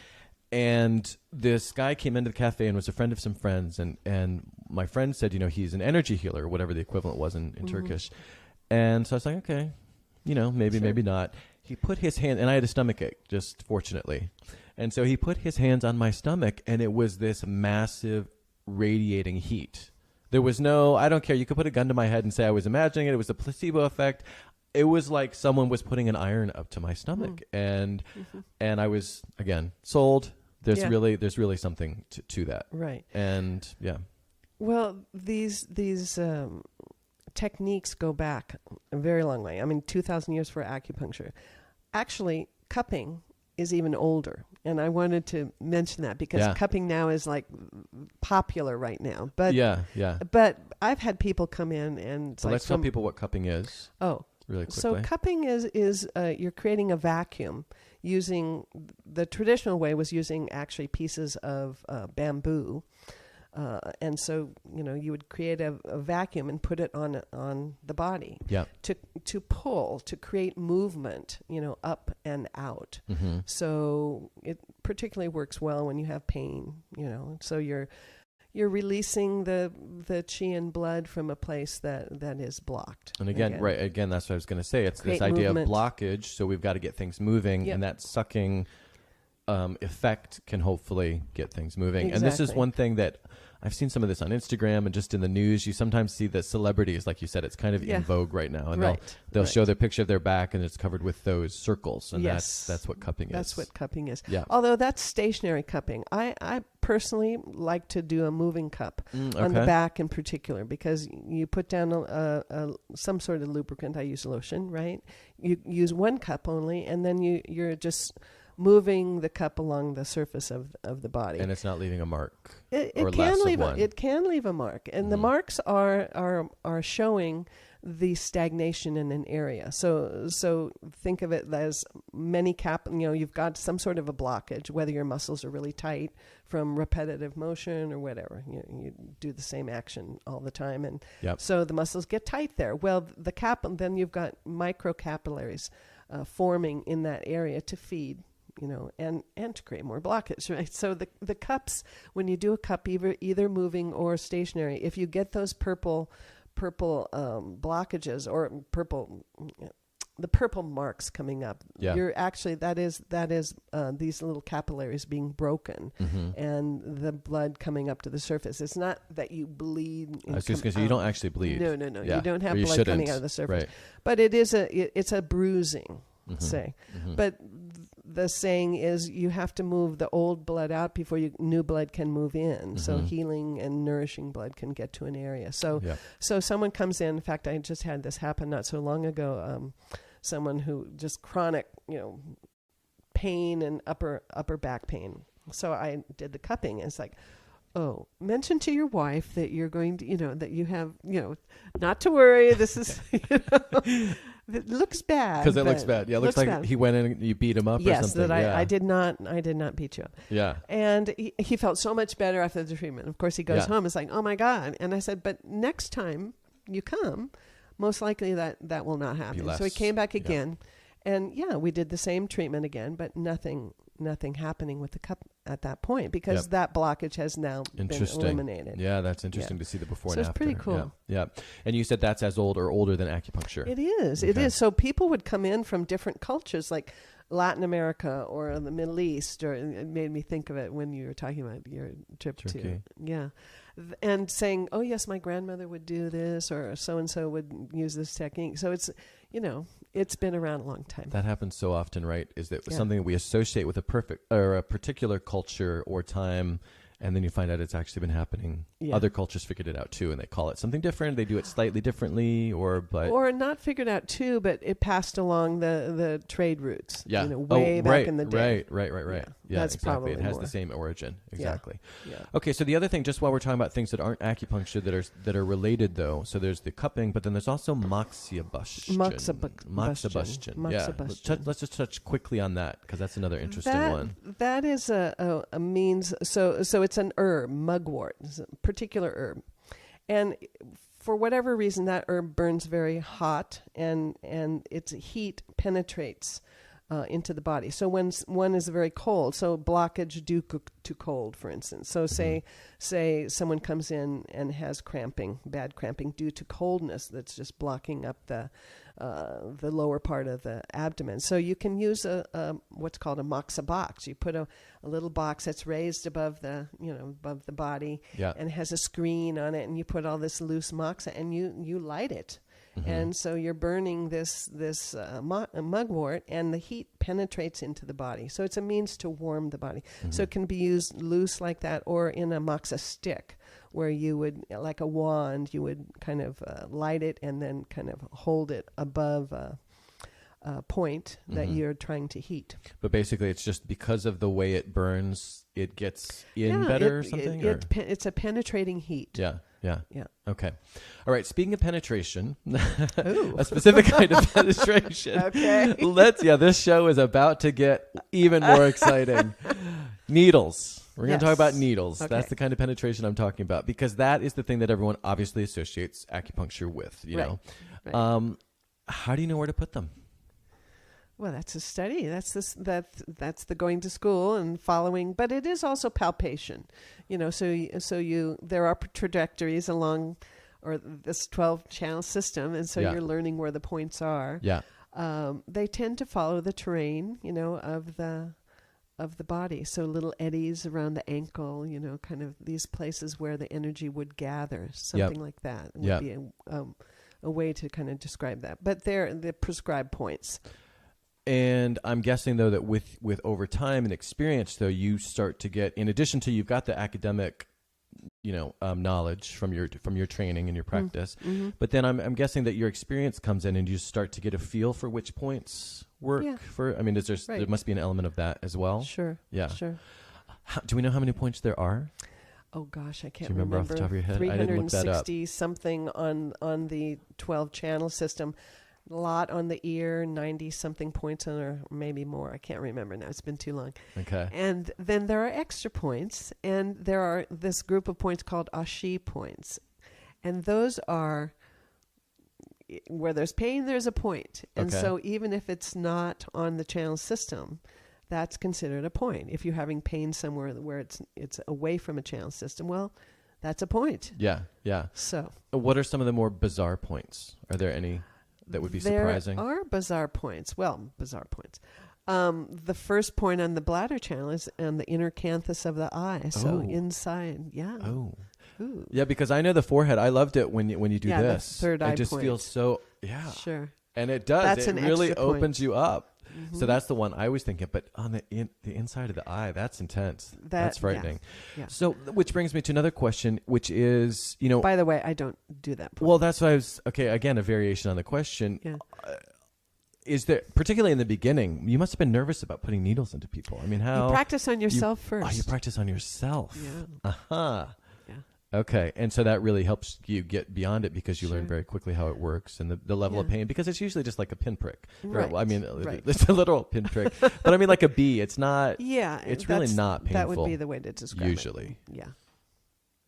and this guy came into the cafe and was a friend of some friends, and my friend said, he's an energy healer, or whatever the equivalent was in Turkish, and so I was like, okay. Maybe, maybe not. He put his hand, and I had a stomach ache, just fortunately. And so he put his hands on my stomach, and it was this massive radiating heat. There was I don't care. You could put a gun to my head and say I was imagining it. It was a placebo effect. It was like someone was putting an iron up to my stomach. And I was, again, sold. There's really something to that. Right. And yeah. Well, these techniques go back a very long way. I mean, 2,000 years for acupuncture. Actually, cupping is even older. And I wanted to mention that because cupping now is like popular right now. But yeah. But I've had people come in and let's tell people what cupping is. Oh, really quickly. So cupping is you're creating a vacuum using the traditional way was using actually pieces of bamboo. And so, you would create a vacuum and put it on the body to pull, to create movement, up and out. So it particularly works well when you have pain, so you're releasing the qi and blood from a place that is blocked. And again, that's what I was going to say. It's this idea of blockage. So we've got to get things moving, and that sucking effect can hopefully get things moving. Exactly. And this is one thing that I've seen some of this on Instagram and just in the news. You sometimes see that celebrities, like you said, it's kind of in vogue right now, and they'll show their picture of their back, and it's covered with those circles, and that's what cupping is. That's what cupping is. Yeah. Although that's stationary cupping. I personally like to do a moving cup on the back in particular, because you put down some sort of lubricant. I use lotion, right? You use one cup only, and then you're just moving the cup along the surface of the body, and it's not leaving a mark. It can leave a mark, and the marks are showing the stagnation in an area. So think of it as many you've got some sort of a blockage, whether your muscles are really tight from repetitive motion or whatever. You do the same action all the time, and so the muscles get tight there. Well, the then you've got microcapillaries forming in that area to feed. And to create more blockage, right? So the cups, when you do a cup, either moving or stationary, if you get those purple blockages or the purple marks coming up, you're actually that is these little capillaries being broken and the blood coming up to the surface. It's not that you bleed. I was just going to say, you don't actually bleed. No. Yeah. You don't have blood coming out of the surface. Right. But it's a bruising, say. But the saying is you have to move the old blood out before new blood can move in. So healing and nourishing blood can get to an area. So someone comes in fact, I just had this happen not so long ago. Someone who just chronic, pain and upper back pain. So I did the cupping. And it's like, oh, mention to your wife that you're going to, that you have, not to worry. This is, It looks bad. Because it looks bad. Yeah, it looks like bad. he went in and you beat him up or something. Yes, I did not beat you up. Yeah. And he felt so much better after the treatment. Of course, he goes home. It's like, oh my God. And I said, but next time you come, most likely that will not happen. So he came back again. And we did the same treatment again, but nothing happening with the cup at that point because that blockage has now been eliminated. Yeah, that's interesting to see the before and after. So it's pretty cool. Yeah. And you said that's as old or older than acupuncture. It is. Okay. It is. So people would come in from different cultures like Latin America or the Middle East, or it made me think of it when you were talking about your trip to and saying, oh yes, my grandmother would do this, or so-and-so would use this technique. So it's, it's been around a long time. That happens so often, right? Is that something that we associate with a particular culture or time, and then you find out it's actually been happening. Yeah. Other cultures figured it out too, and they call it something different. They do it slightly differently, or not figured out too, but it passed along the trade routes. Yeah, way back in the day. Right. Yeah, that's exactly. probably it has more. the same origin. Exactly. Yeah. Okay, so the other thing, just while we're talking about things that aren't acupuncture that are related, though, so there's the cupping, but then there's also moxibustion. Moxibustion. Yeah. Let's just touch quickly on that because that's another interesting one. That is a means. So it's an herb, mugwort. It's a particular herb, and for whatever reason, that herb burns very hot, and its heat penetrates into the body. So when one is very cold, so blockage due to cold, for instance. So say someone comes in and has bad cramping due to coldness that's just blocking up the lower part of the abdomen. So you can use what's called a moxa box. You put a little box that's raised above the body and has a screen on it, and you put all this loose moxa and you light it. Mm-hmm. And so you're burning this mugwort, and the heat penetrates into the body. So it's a means to warm the body. Mm-hmm. So it can be used loose like that, or in a moxa stick, where you would, like a wand, you would kind of light it and then kind of hold it above a point that you're trying to heat. But basically, it's just because of the way it burns, it gets better or something? It's a penetrating heat. Yeah. Okay. All right. Speaking of penetration, a specific kind of penetration. Okay. This show is about to get even more exciting. Needles. We're going to talk about needles. Okay. That's the kind of penetration I'm talking about, because that is the thing that everyone obviously associates acupuncture with, you know. Right. How do you know where to put them? Well, that's a study. That's the going to school and following, but it is also palpation. So there are trajectories along, or this 12-channel system, and so you're learning where the points are. Yeah. They tend to follow the terrain, of the body. So little eddies around the ankle, kind of these places where the energy would gather, something like that would be a way to kind of describe that. But they're the prescribed points. And I'm guessing, though, that with over time and experience, though, you start to get, in addition to, you've got the academic, knowledge from your training and your practice, but then I'm guessing that your experience comes in and you start to get a feel for which points work for. I mean, there must be an element of that as well. Sure. Yeah. Sure. Do we know how many points there are? Oh gosh, I can't remember off the top of your head. I didn't look that up. 360 something on the 12-channel system. A lot on the ear, 90-something points on, or maybe more. I can't remember now. It's been too long. Okay. And then there are extra points, and there are this group of points called ashi points. And those are, where there's pain, there's a point. And so even if it's not on the channel system, that's considered a point. If you're having pain somewhere where it's away from a channel system, well, that's a point. Yeah. So what are some of the more bizarre points? Are there any that would be surprising? There are bizarre points. The first point on the bladder channel is on the inner canthus of the eye. So inside, Oh. Ooh. Yeah, because I know the forehead. I loved it when you do this. The third eye it just point. feels so, Sure. And it does. That's it an really extra point. opens you up. Mm-hmm. So that's the one I was thinking. But on the inside of the eye, that's intense. That's frightening. Yeah. So, which brings me to another question, which is, By the way, I don't do that point. Well, that's why I was, again, a variation on the question. Yeah. Is there, particularly in the beginning, you must have been nervous about putting needles into people. I mean, how? You practice on yourself first. Oh, you practice on yourself. Yeah. Uh-huh. Yeah. Okay. And so that really helps you get beyond it because you Sure. learn very quickly how it works and the level of Yeah. pain, because it's usually just like a pinprick. Right. I mean, Right. it's a literal pinprick, but I mean like a bee. It's not, Yeah. it's really not painful. That would be the way to describe usually. it. Yeah.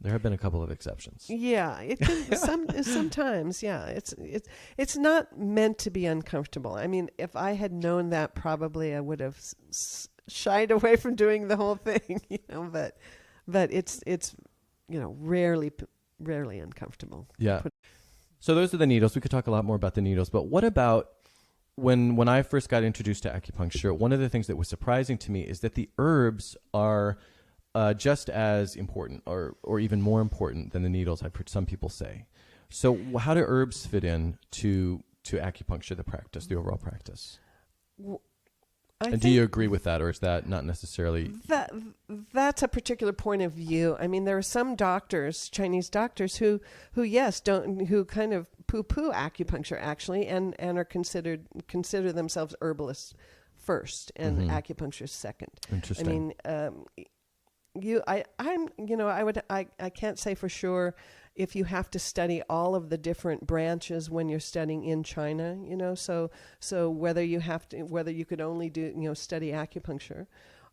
There have been a couple of exceptions. Yeah, it can, sometimes. Yeah, it's not meant to be uncomfortable. I mean, if I had known that, probably I would have shied away from doing the whole thing. But it's rarely uncomfortable. Yeah. So those are the needles. We could talk a lot more about the needles, but what about when I first got introduced to acupuncture? One of the things that was surprising to me is that the herbs are just as important or even more important than the needles, I've heard some people say. So how do herbs fit in to acupuncture, the practice, the overall practice? And do you agree with that, or is that not necessarily... That's a particular point of view. I mean, there are some doctors, Chinese doctors, who kind of poo-poo acupuncture, actually, and are consider themselves herbalists first and acupuncture second. Interesting. I mean, I can't say for sure if you have to study all of the different branches when you're studying in China, so whether you could only do, study acupuncture,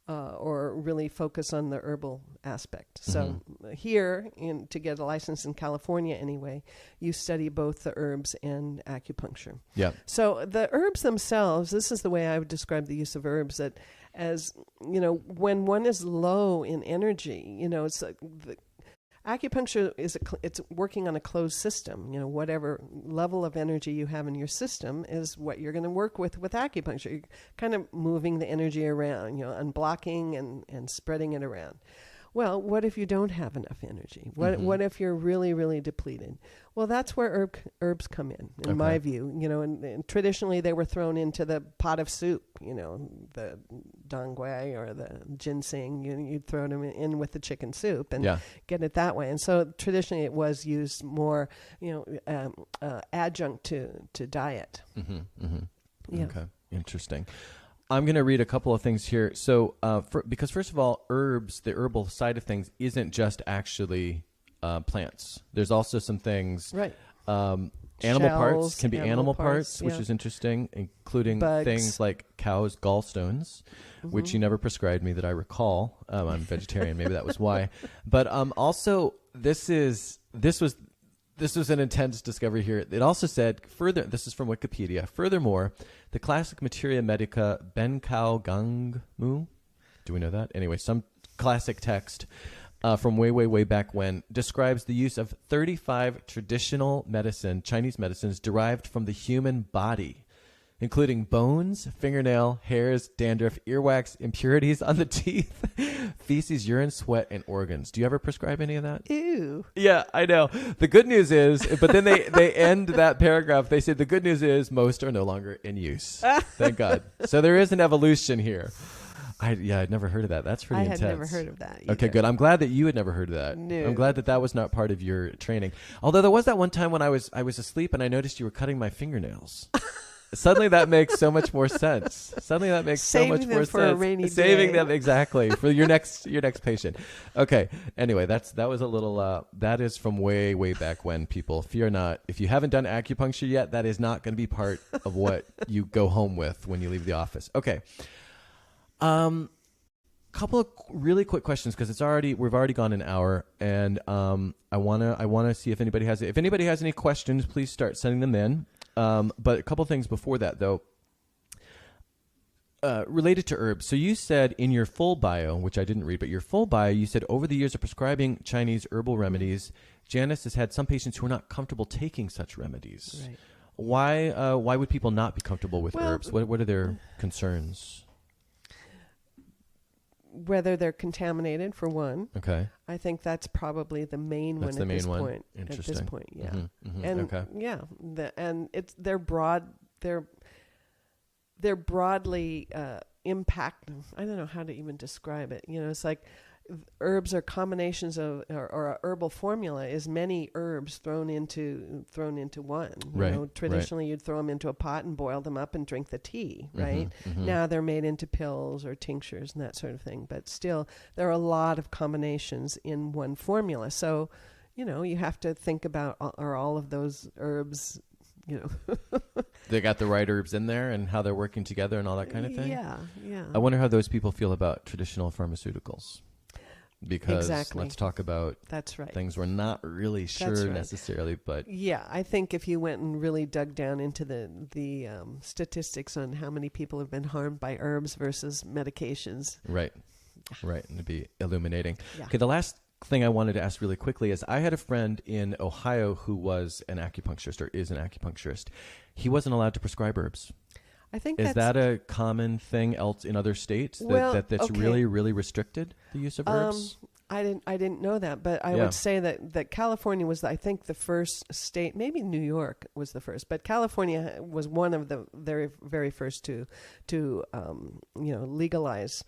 or really focus on the herbal aspect. So here, to get a license in California anyway, you study both the herbs and acupuncture. Yeah. So the herbs themselves, this is the way I would describe the use of herbs, that as, when one is low in energy, it's like acupuncture it's working on a closed system. Whatever level of energy you have in your system is what you're going to work with acupuncture. You're kind of moving the energy around, unblocking and spreading it around. Well, what if you don't have enough energy? What if you're really, really depleted? Well, that's where herbs come in my view. And traditionally they were thrown into the pot of soup, the dongui or the ginseng. You'd throw them in with the chicken soup and get it that way. And so traditionally it was used more, adjunct to diet. Yeah. Okay, interesting. I'm going to read a couple of things here. So, because first of all, herbs, the herbal side of things isn't just actually plants. There's also some things, right? Animal parts can be animal parts, which is interesting, including bugs. Things like cows' gallstones, which you never prescribed me that I recall. I'm vegetarian, maybe that was why. But also, this was an intense discovery here. It also said, this is from Wikipedia, furthermore, the classic Materia Medica Benkao Gangmu, do we know that? Anyway, some classic text from way back when describes the use of 35 traditional Chinese medicines derived from the human body, including bones, fingernail, hairs, dandruff, earwax, impurities on the teeth, feces, urine, sweat, and organs. Do you ever prescribe any of that? Ew. Yeah, I know. The good news is, but then they end that paragraph. They say the good news is most are no longer in use. Thank God. So there is an evolution here. I'd never heard of that. That's pretty intense. I had never heard of that either. Okay, good. I'm glad that you had never heard of that. No. I'm glad that was not part of your training. Although there was that one time when I was asleep and I noticed you were cutting my fingernails. Suddenly that makes so much more sense. Saving them for a rainy day. Saving them exactly for your next patient. Okay. Anyway, that was a little that is from way back when. People, fear not. If you haven't done acupuncture yet, that is not going to be part of what you go home with when you leave the office. Okay. Couple of really quick questions because we've already gone an hour, and I wanna see if anybody has any questions, please start sending them in. But a couple things before that, though, related to herbs. So you said in your full bio, which I didn't read, but your full bio, you said over the years of prescribing Chinese herbal remedies, Janis has had some patients who are not comfortable taking such remedies. Right. Why would people not be comfortable with herbs? What are their concerns? Whether they're contaminated, for one. Okay. I think that's probably the main one at this point. Interesting. At this point, yeah. And okay. Yeah, and they're broadly impact. I don't know how to even describe it. It's like herbs are combinations of, or a herbal formula is many herbs thrown into one. Traditionally you'd throw them into a pot and boil them up and drink the tea, right? Now they're made into pills or tinctures and that sort of thing. But still, there are a lot of combinations in one formula. So, you have to think about, are all of those herbs, They got the right herbs in there and how they're working together and all that kind of thing? Yeah. I wonder how those people feel about traditional pharmaceuticals. Because Exactly. let's talk about That's right. things we're not really sure necessarily, but Yeah, I think if you went and really dug down into the statistics on how many people have been harmed by herbs versus medications. right, and it'd be illuminating. Yeah. Okay, the last thing I wanted to ask really quickly is I had a friend in Ohio who was an acupuncturist or is an acupuncturist. He wasn't allowed to prescribe herbs. I think Is that a common thing else in other states that's okay. really, really restricted, the use of herbs? I didn't know that, but I would say that California was, I think, the first state. Maybe New York was the first, but California was one of the very, very first to legalize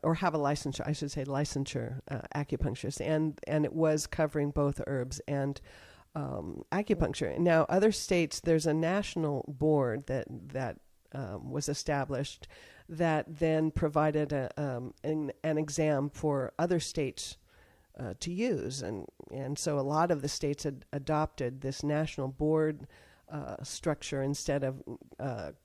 or have a licensure. I should say licensure acupuncturist, and it was covering both herbs and acupuncture. Now, other states, there's a national board that was established that then provided an exam for other states to use. And so a lot of the states had adopted this national board structure instead of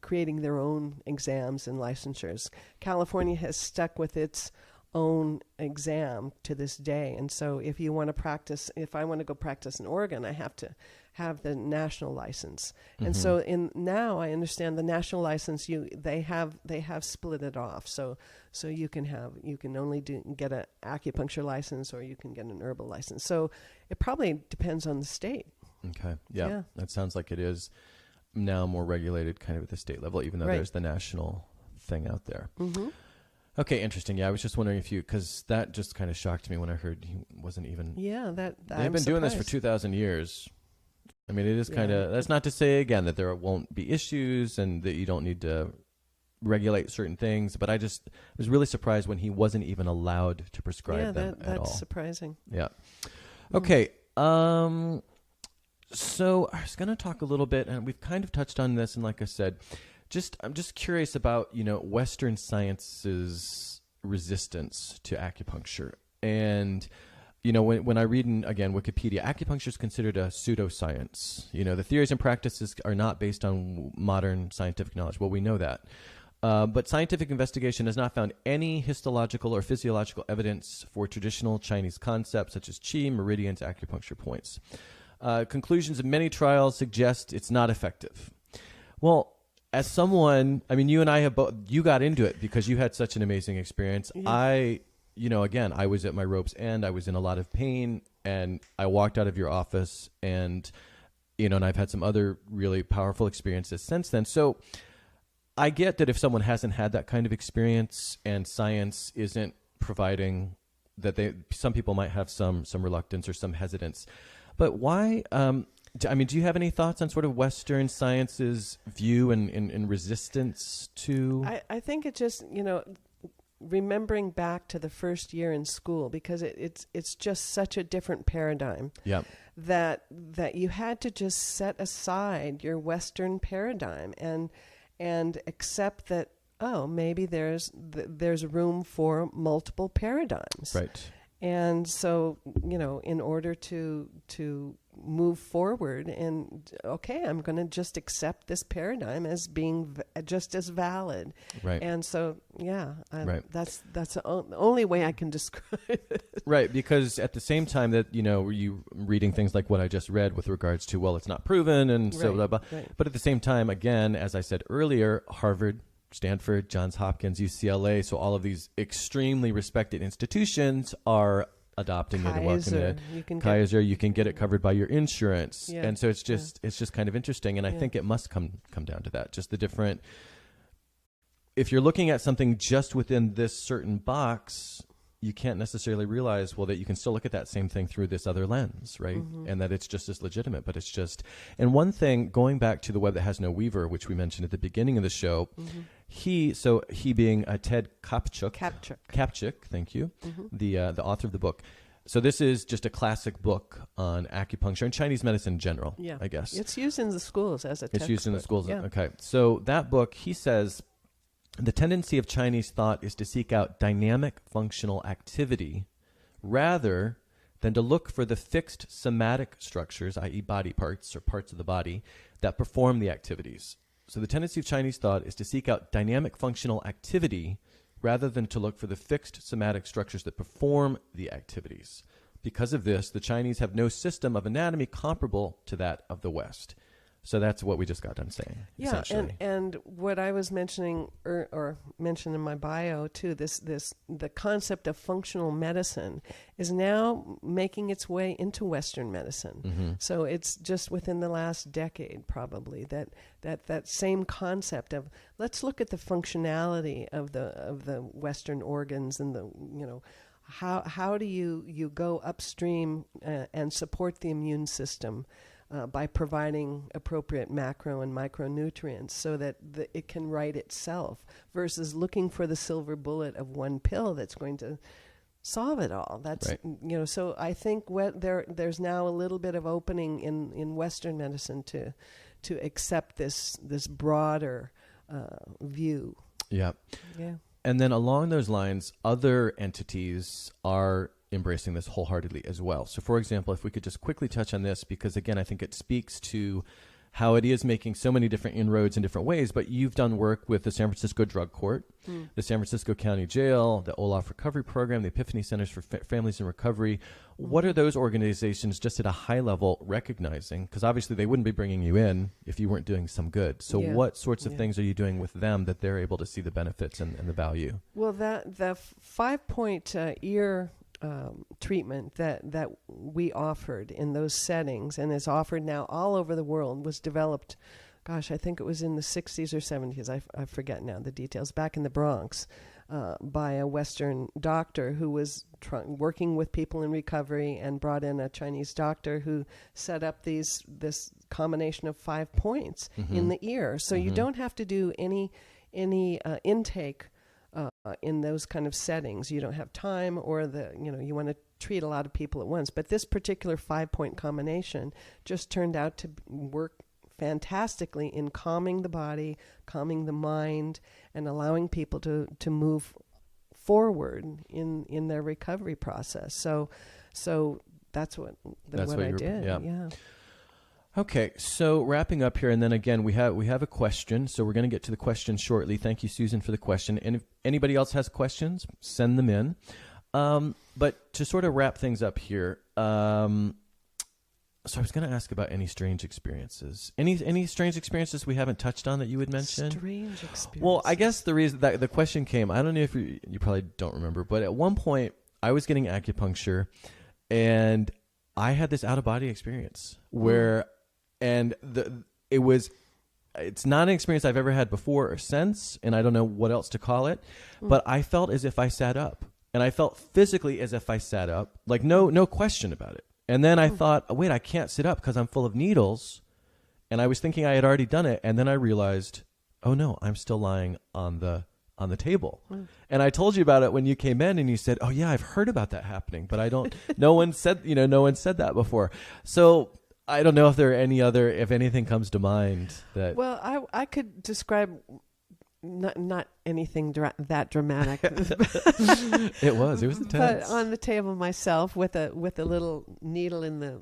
creating their own exams and licensures. California has stuck with its own exam to this day. And so if I want to go practice in Oregon, I have to have the national license. Mm-hmm. And so now I understand the national license, they have split it off. So you can only get an acupuncture license, or you can get an herbal license. So it probably depends on the state. Okay. Yeah. That sounds like it is now more regulated kind of at the state level, even though there's the national thing out there. Mm-hmm. Okay, interesting. Yeah, I was just wondering because that just kind of shocked me when I heard he wasn't even. Yeah, they've been doing this for 2,000 years. I mean, it is kind of. That's not to say again that there won't be issues and that you don't need to regulate certain things, but I just was really surprised when he wasn't even allowed to prescribe them at all. That's surprising. Yeah. Okay. So I was going to talk a little bit, and we've kind of touched on this, and like I said. I'm just curious about, Western science's resistance to acupuncture. And, when I read in, again, Wikipedia, acupuncture is considered a pseudoscience. The theories and practices are not based on modern scientific knowledge. Well, we know that. But scientific investigation has not found any histological or physiological evidence for traditional Chinese concepts such as qi, meridians, acupuncture points. Conclusions of many trials suggest it's not effective. Well, as someone, I mean, you and I have both, you got into it because you had such an amazing experience. Yeah. Again, I was at my rope's end. I was in a lot of pain, and I walked out of your office, and, and I've had some other really powerful experiences since then. So I get that if someone hasn't had that kind of experience and science isn't providing that, some people might have some reluctance or some hesitance. But why, do you have any thoughts on sort of Western science's view and resistance to? I think it just, remembering back to the first year in school, because it's just such a different paradigm. Yeah. That you had to just set aside your Western paradigm and accept that, maybe there's room for multiple paradigms. Right. And so, in order to move forward and, I'm going to just accept this paradigm as being just as valid. Right. And so, that's the only way I can describe it. Right. Because at the same time that, you reading things like what I just read with regards to, well, it's not proven and so blah, blah. Right. But at the same time, again, as I said earlier, Harvard, Stanford, Johns Hopkins, UCLA, so all of these extremely respected institutions are adopting it and welcoming it. Kaiser, you can get it covered by your insurance. Yeah. And so it's just kind of interesting. And I think it must come down to that. Just the different, if you're looking at something just within this certain box, you can't necessarily realize, that you can still look at that same thing through this other lens, right? Mm-hmm. And that it's just as legitimate, but it's just, and one thing, going back to the web that has no weaver, which we mentioned at the beginning of the show, mm-hmm. He being Ted Kapchuk, thank you, mm-hmm. the author of the book. So this is just a classic book on acupuncture and Chinese medicine in general, I guess. It's used in the schools as a textbook. It's used in the schools. Yeah. Okay. So that book, he says, the tendency of Chinese thought is to seek out dynamic functional activity rather than to look for the fixed somatic structures, i.e. body parts or parts of the body, that perform the activities. So the tendency of Chinese thought is to seek out dynamic functional activity rather than to look for the fixed somatic structures that perform the activities. Because of this, the Chinese have no system of anatomy comparable to that of the West. So that's what we just got done saying. Yeah, essentially. and what I was mentioning or mentioned in my bio too, the concept of functional medicine is now making its way into Western medicine. Mm-hmm. So it's just within the last decade probably that same concept of let's look at the functionality of the Western organs and the how do you go upstream and support the immune system. By providing appropriate macro and micronutrients so that it can right itself versus looking for the silver bullet of one pill that's going to solve it all. That's right. So I think there's now a little bit of opening in Western medicine to accept this broader view. Yeah. Yeah. And then along those lines, other entities are embracing this wholeheartedly as well. So for example, if we could just quickly touch on this, because again, I think it speaks to how it is making so many different inroads in different ways, but you've done work with the San Francisco Drug Court, the San Francisco County Jail, the Ohlhoff Recovery Program, the Epiphany Centers for Families in Recovery. What are those organizations just at a high level recognizing? Because obviously they wouldn't be bringing you in if you weren't doing some good. So what sorts of things are you doing with them that they're able to see the benefits and the value? Well, the 5-point ear treatment that we offered in those settings and is offered now all over the world was developed, I think it was in the 60s or 70s, I forget now the details, back in the Bronx by a Western doctor who was working with people in recovery and brought in a Chinese doctor who set up this combination of 5 points in the ear. So you don't have to do any intake in those kind of settings. You don't have time or you want to treat a lot of people at once. But this particular 5-point combination just turned out to work fantastically in calming the body, calming the mind, and allowing people to move forward in their recovery process. So that's what I did. Yeah. Okay, so wrapping up here, and then again, we have a question, so we're going to get to the question shortly. Thank you, Susan, for the question. And if anybody else has questions, send them in. But to sort of wrap things up here, so I was going to ask about any strange experiences. Any strange experiences we haven't touched on that you would mention? Strange experiences. Well, I guess the reason that the question came, I don't know if you probably don't remember, but at one point I was getting acupuncture, and I had this out-of-body experience where... And it's not an experience I've ever had before or since, and I don't know what else to call it, but I felt as if I sat up, and I felt physically as if I sat up, like no question about it. And then I thought, oh, wait, I can't sit up because I'm full of needles, and I was thinking I had already done it, and then I realized, oh no, I'm still lying on the table. And I told you about it when you came in, and you said, oh yeah, I've heard about that happening, but no one said that before. So I don't know if there are if anything comes to mind that. Well, I could describe not anything that dramatic. It was intense. But on the table myself with a little needle in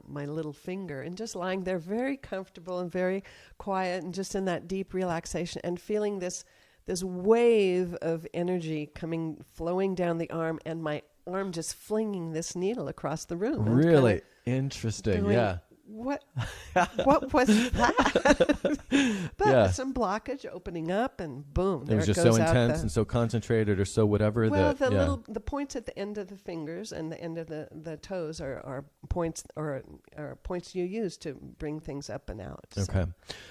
my little finger, and just lying there very comfortable and very quiet and just in that deep relaxation and feeling this wave of energy flowing down the arm, and my arm just flinging this needle across the room. Really interesting. Going, yeah. What was that? But some blockage opening up, and boom. It was just so intense and so concentrated, or so whatever. Well, the points at the end of the fingers and the end of the toes are points or points you use to bring things up and out. So, okay.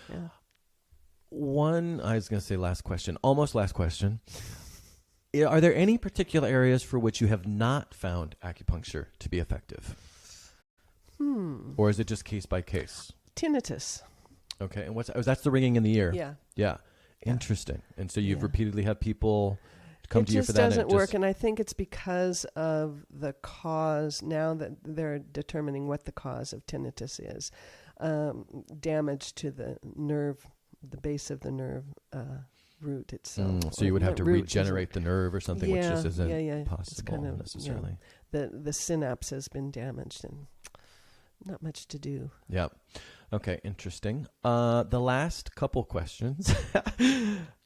Yeah. I was going to say almost last question. Are there any particular areas for which you have not found acupuncture to be effective? Or is it just case by case? Tinnitus. Okay, and that's the ringing in the ear? Yeah. Interesting. And so you've repeatedly had people come to you for that? It just doesn't work, and I think it's because of the cause, now that they're determining what the cause of tinnitus is. Damage to the nerve, the base of the nerve, root itself. So you would have to root regenerate the nerve or something, which just isn't It's possible kind of, necessarily. The synapse has been damaged and not much to do. Yeah. Okay, interesting. The last couple questions.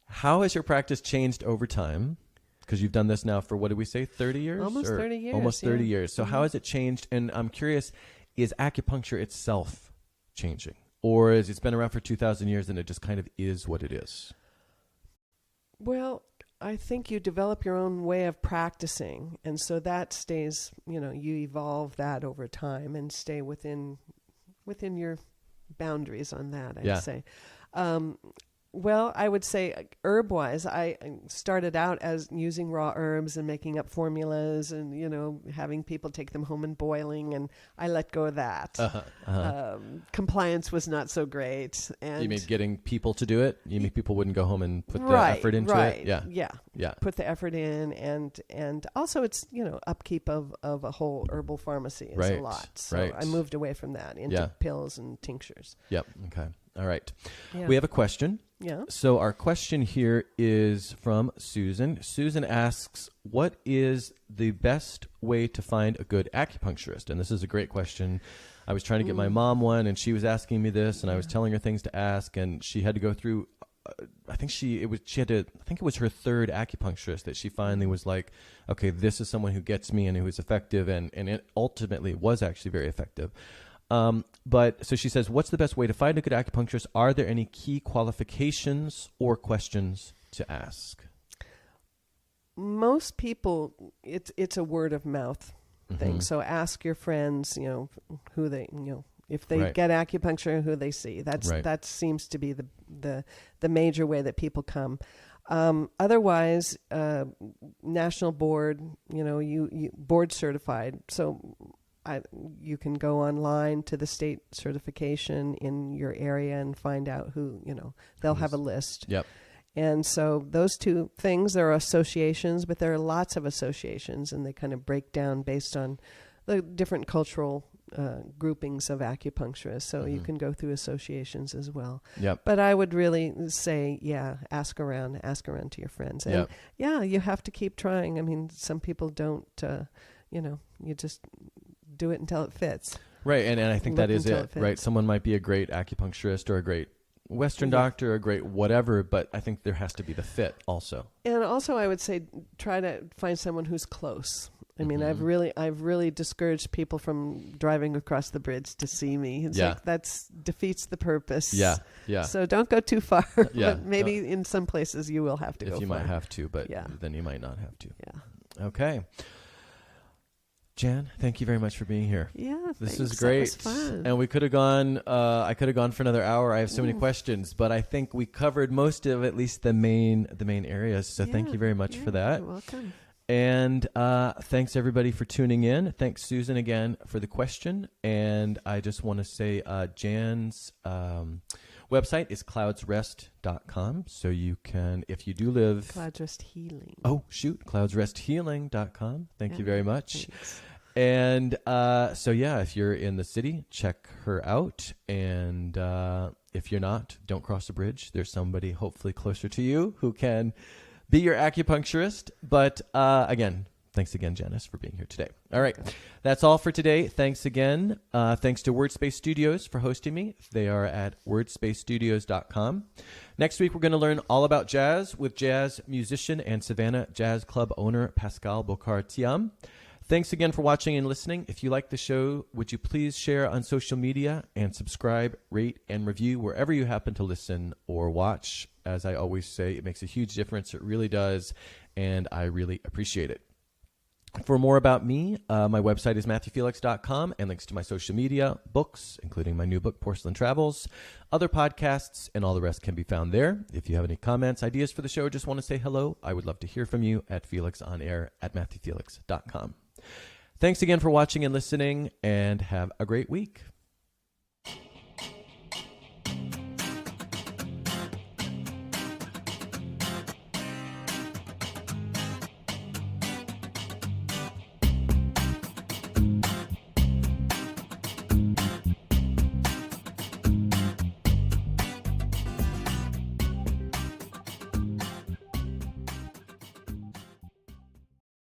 How has your practice changed over time? Because you've done this now for, what did we say, 30 years? Almost 30 years. Almost 30 years. So how has it changed? And I'm curious, is acupuncture itself changing? Or is it's been around for 2,000 years and it just kind of is what it is? Well, I think you develop your own way of practicing. And so that stays, you evolve that over time and stay within your boundaries on that, I'd say. Well, I would say herb-wise, I started out as using raw herbs and making up formulas and, having people take them home and boiling, and I let go of that. Compliance was not so great. And you mean getting people to do it? You mean people wouldn't go home and put the effort into it? Yeah. Put the effort in, and also it's, upkeep of a whole herbal pharmacy is a lot. So I moved away from that into pills and tinctures. Yep. Okay. All right. Yeah. We have a question. Yeah. So our question here is from Susan. Susan asks, what is the best way to find a good acupuncturist? And this is a great question. I was trying to get my mom one, and she was asking me this, and I was telling her things to ask, and she had to go through, I think it was her third acupuncturist that she finally was like, okay, this is someone who gets me and who is effective, and it ultimately was actually very effective. But so she says, what's the best way to find a good acupuncturist? Are there any key qualifications or questions to ask? Most people, it's a word of mouth thing. So ask your friends, who they, if they get acupuncture, who they see. That seems to be the major way that people come. Otherwise, national board, you board certified. So you can go online to the state certification in your area and find out who, they'll have a list. Yep. And so those two things, there are associations, but there are lots of associations, and they kind of break down based on the different cultural groupings of acupuncturists. So you can go through associations as well. Yep. But I would really say, ask around to your friends. And you have to keep trying. I mean, some people don't, you just do it until it fits. Right. And I think that is it, right? Someone might be a great acupuncturist or a great Western doctor or a great whatever, but I think there has to be the fit also. And also I would say try to find someone who's close. I mean, I've really discouraged people from driving across the bridge to see me. It's like that defeats the purpose. Yeah, yeah. So don't go too far. But maybe in some places you will have to go if you far. Might have to, but then you might not have to. Yeah. Okay. Jan, thank you very much for being here. Yeah, this is great. That was fun. And we could have gone. I could have gone for another hour. I have so many questions, but I think we covered most of at least the main areas. So thank you very much for that. You're welcome. And thanks everybody for tuning in. Thanks Susan again for the question. And I just want to say Jan's website is cloudsrest.com. So you can, if you do live... Clouds Rest Healing. Oh, shoot. cloudsresthealing.com. Thank you very much. Thanks. And if you're in the city, check her out. And if you're not, don't cross the bridge. There's somebody hopefully closer to you who can be your acupuncturist. But again, thanks again, Janis, for being here today. All right. That's all for today. Thanks again. Thanks to WordSpace Studios for hosting me. They are at wordspacesstudios.com. Next week, we're going to learn all about jazz with jazz musician and Savannah Jazz Club owner Pascal Bocard-Thiam. Thanks again for watching and listening. If you like the show, would you please share on social media and subscribe, rate, and review wherever you happen to listen or watch. As I always say, it makes a huge difference. It really does, and I really appreciate it. For more about me, my website is MatthewFelix.com, and links to my social media, books, including my new book, Porcelain Travels, other podcasts, and all the rest can be found there. If you have any comments, ideas for the show, or just want to say hello, I would love to hear from you at FelixOnAir@MatthewFelix.com. Thanks again for watching and listening, and have a great week.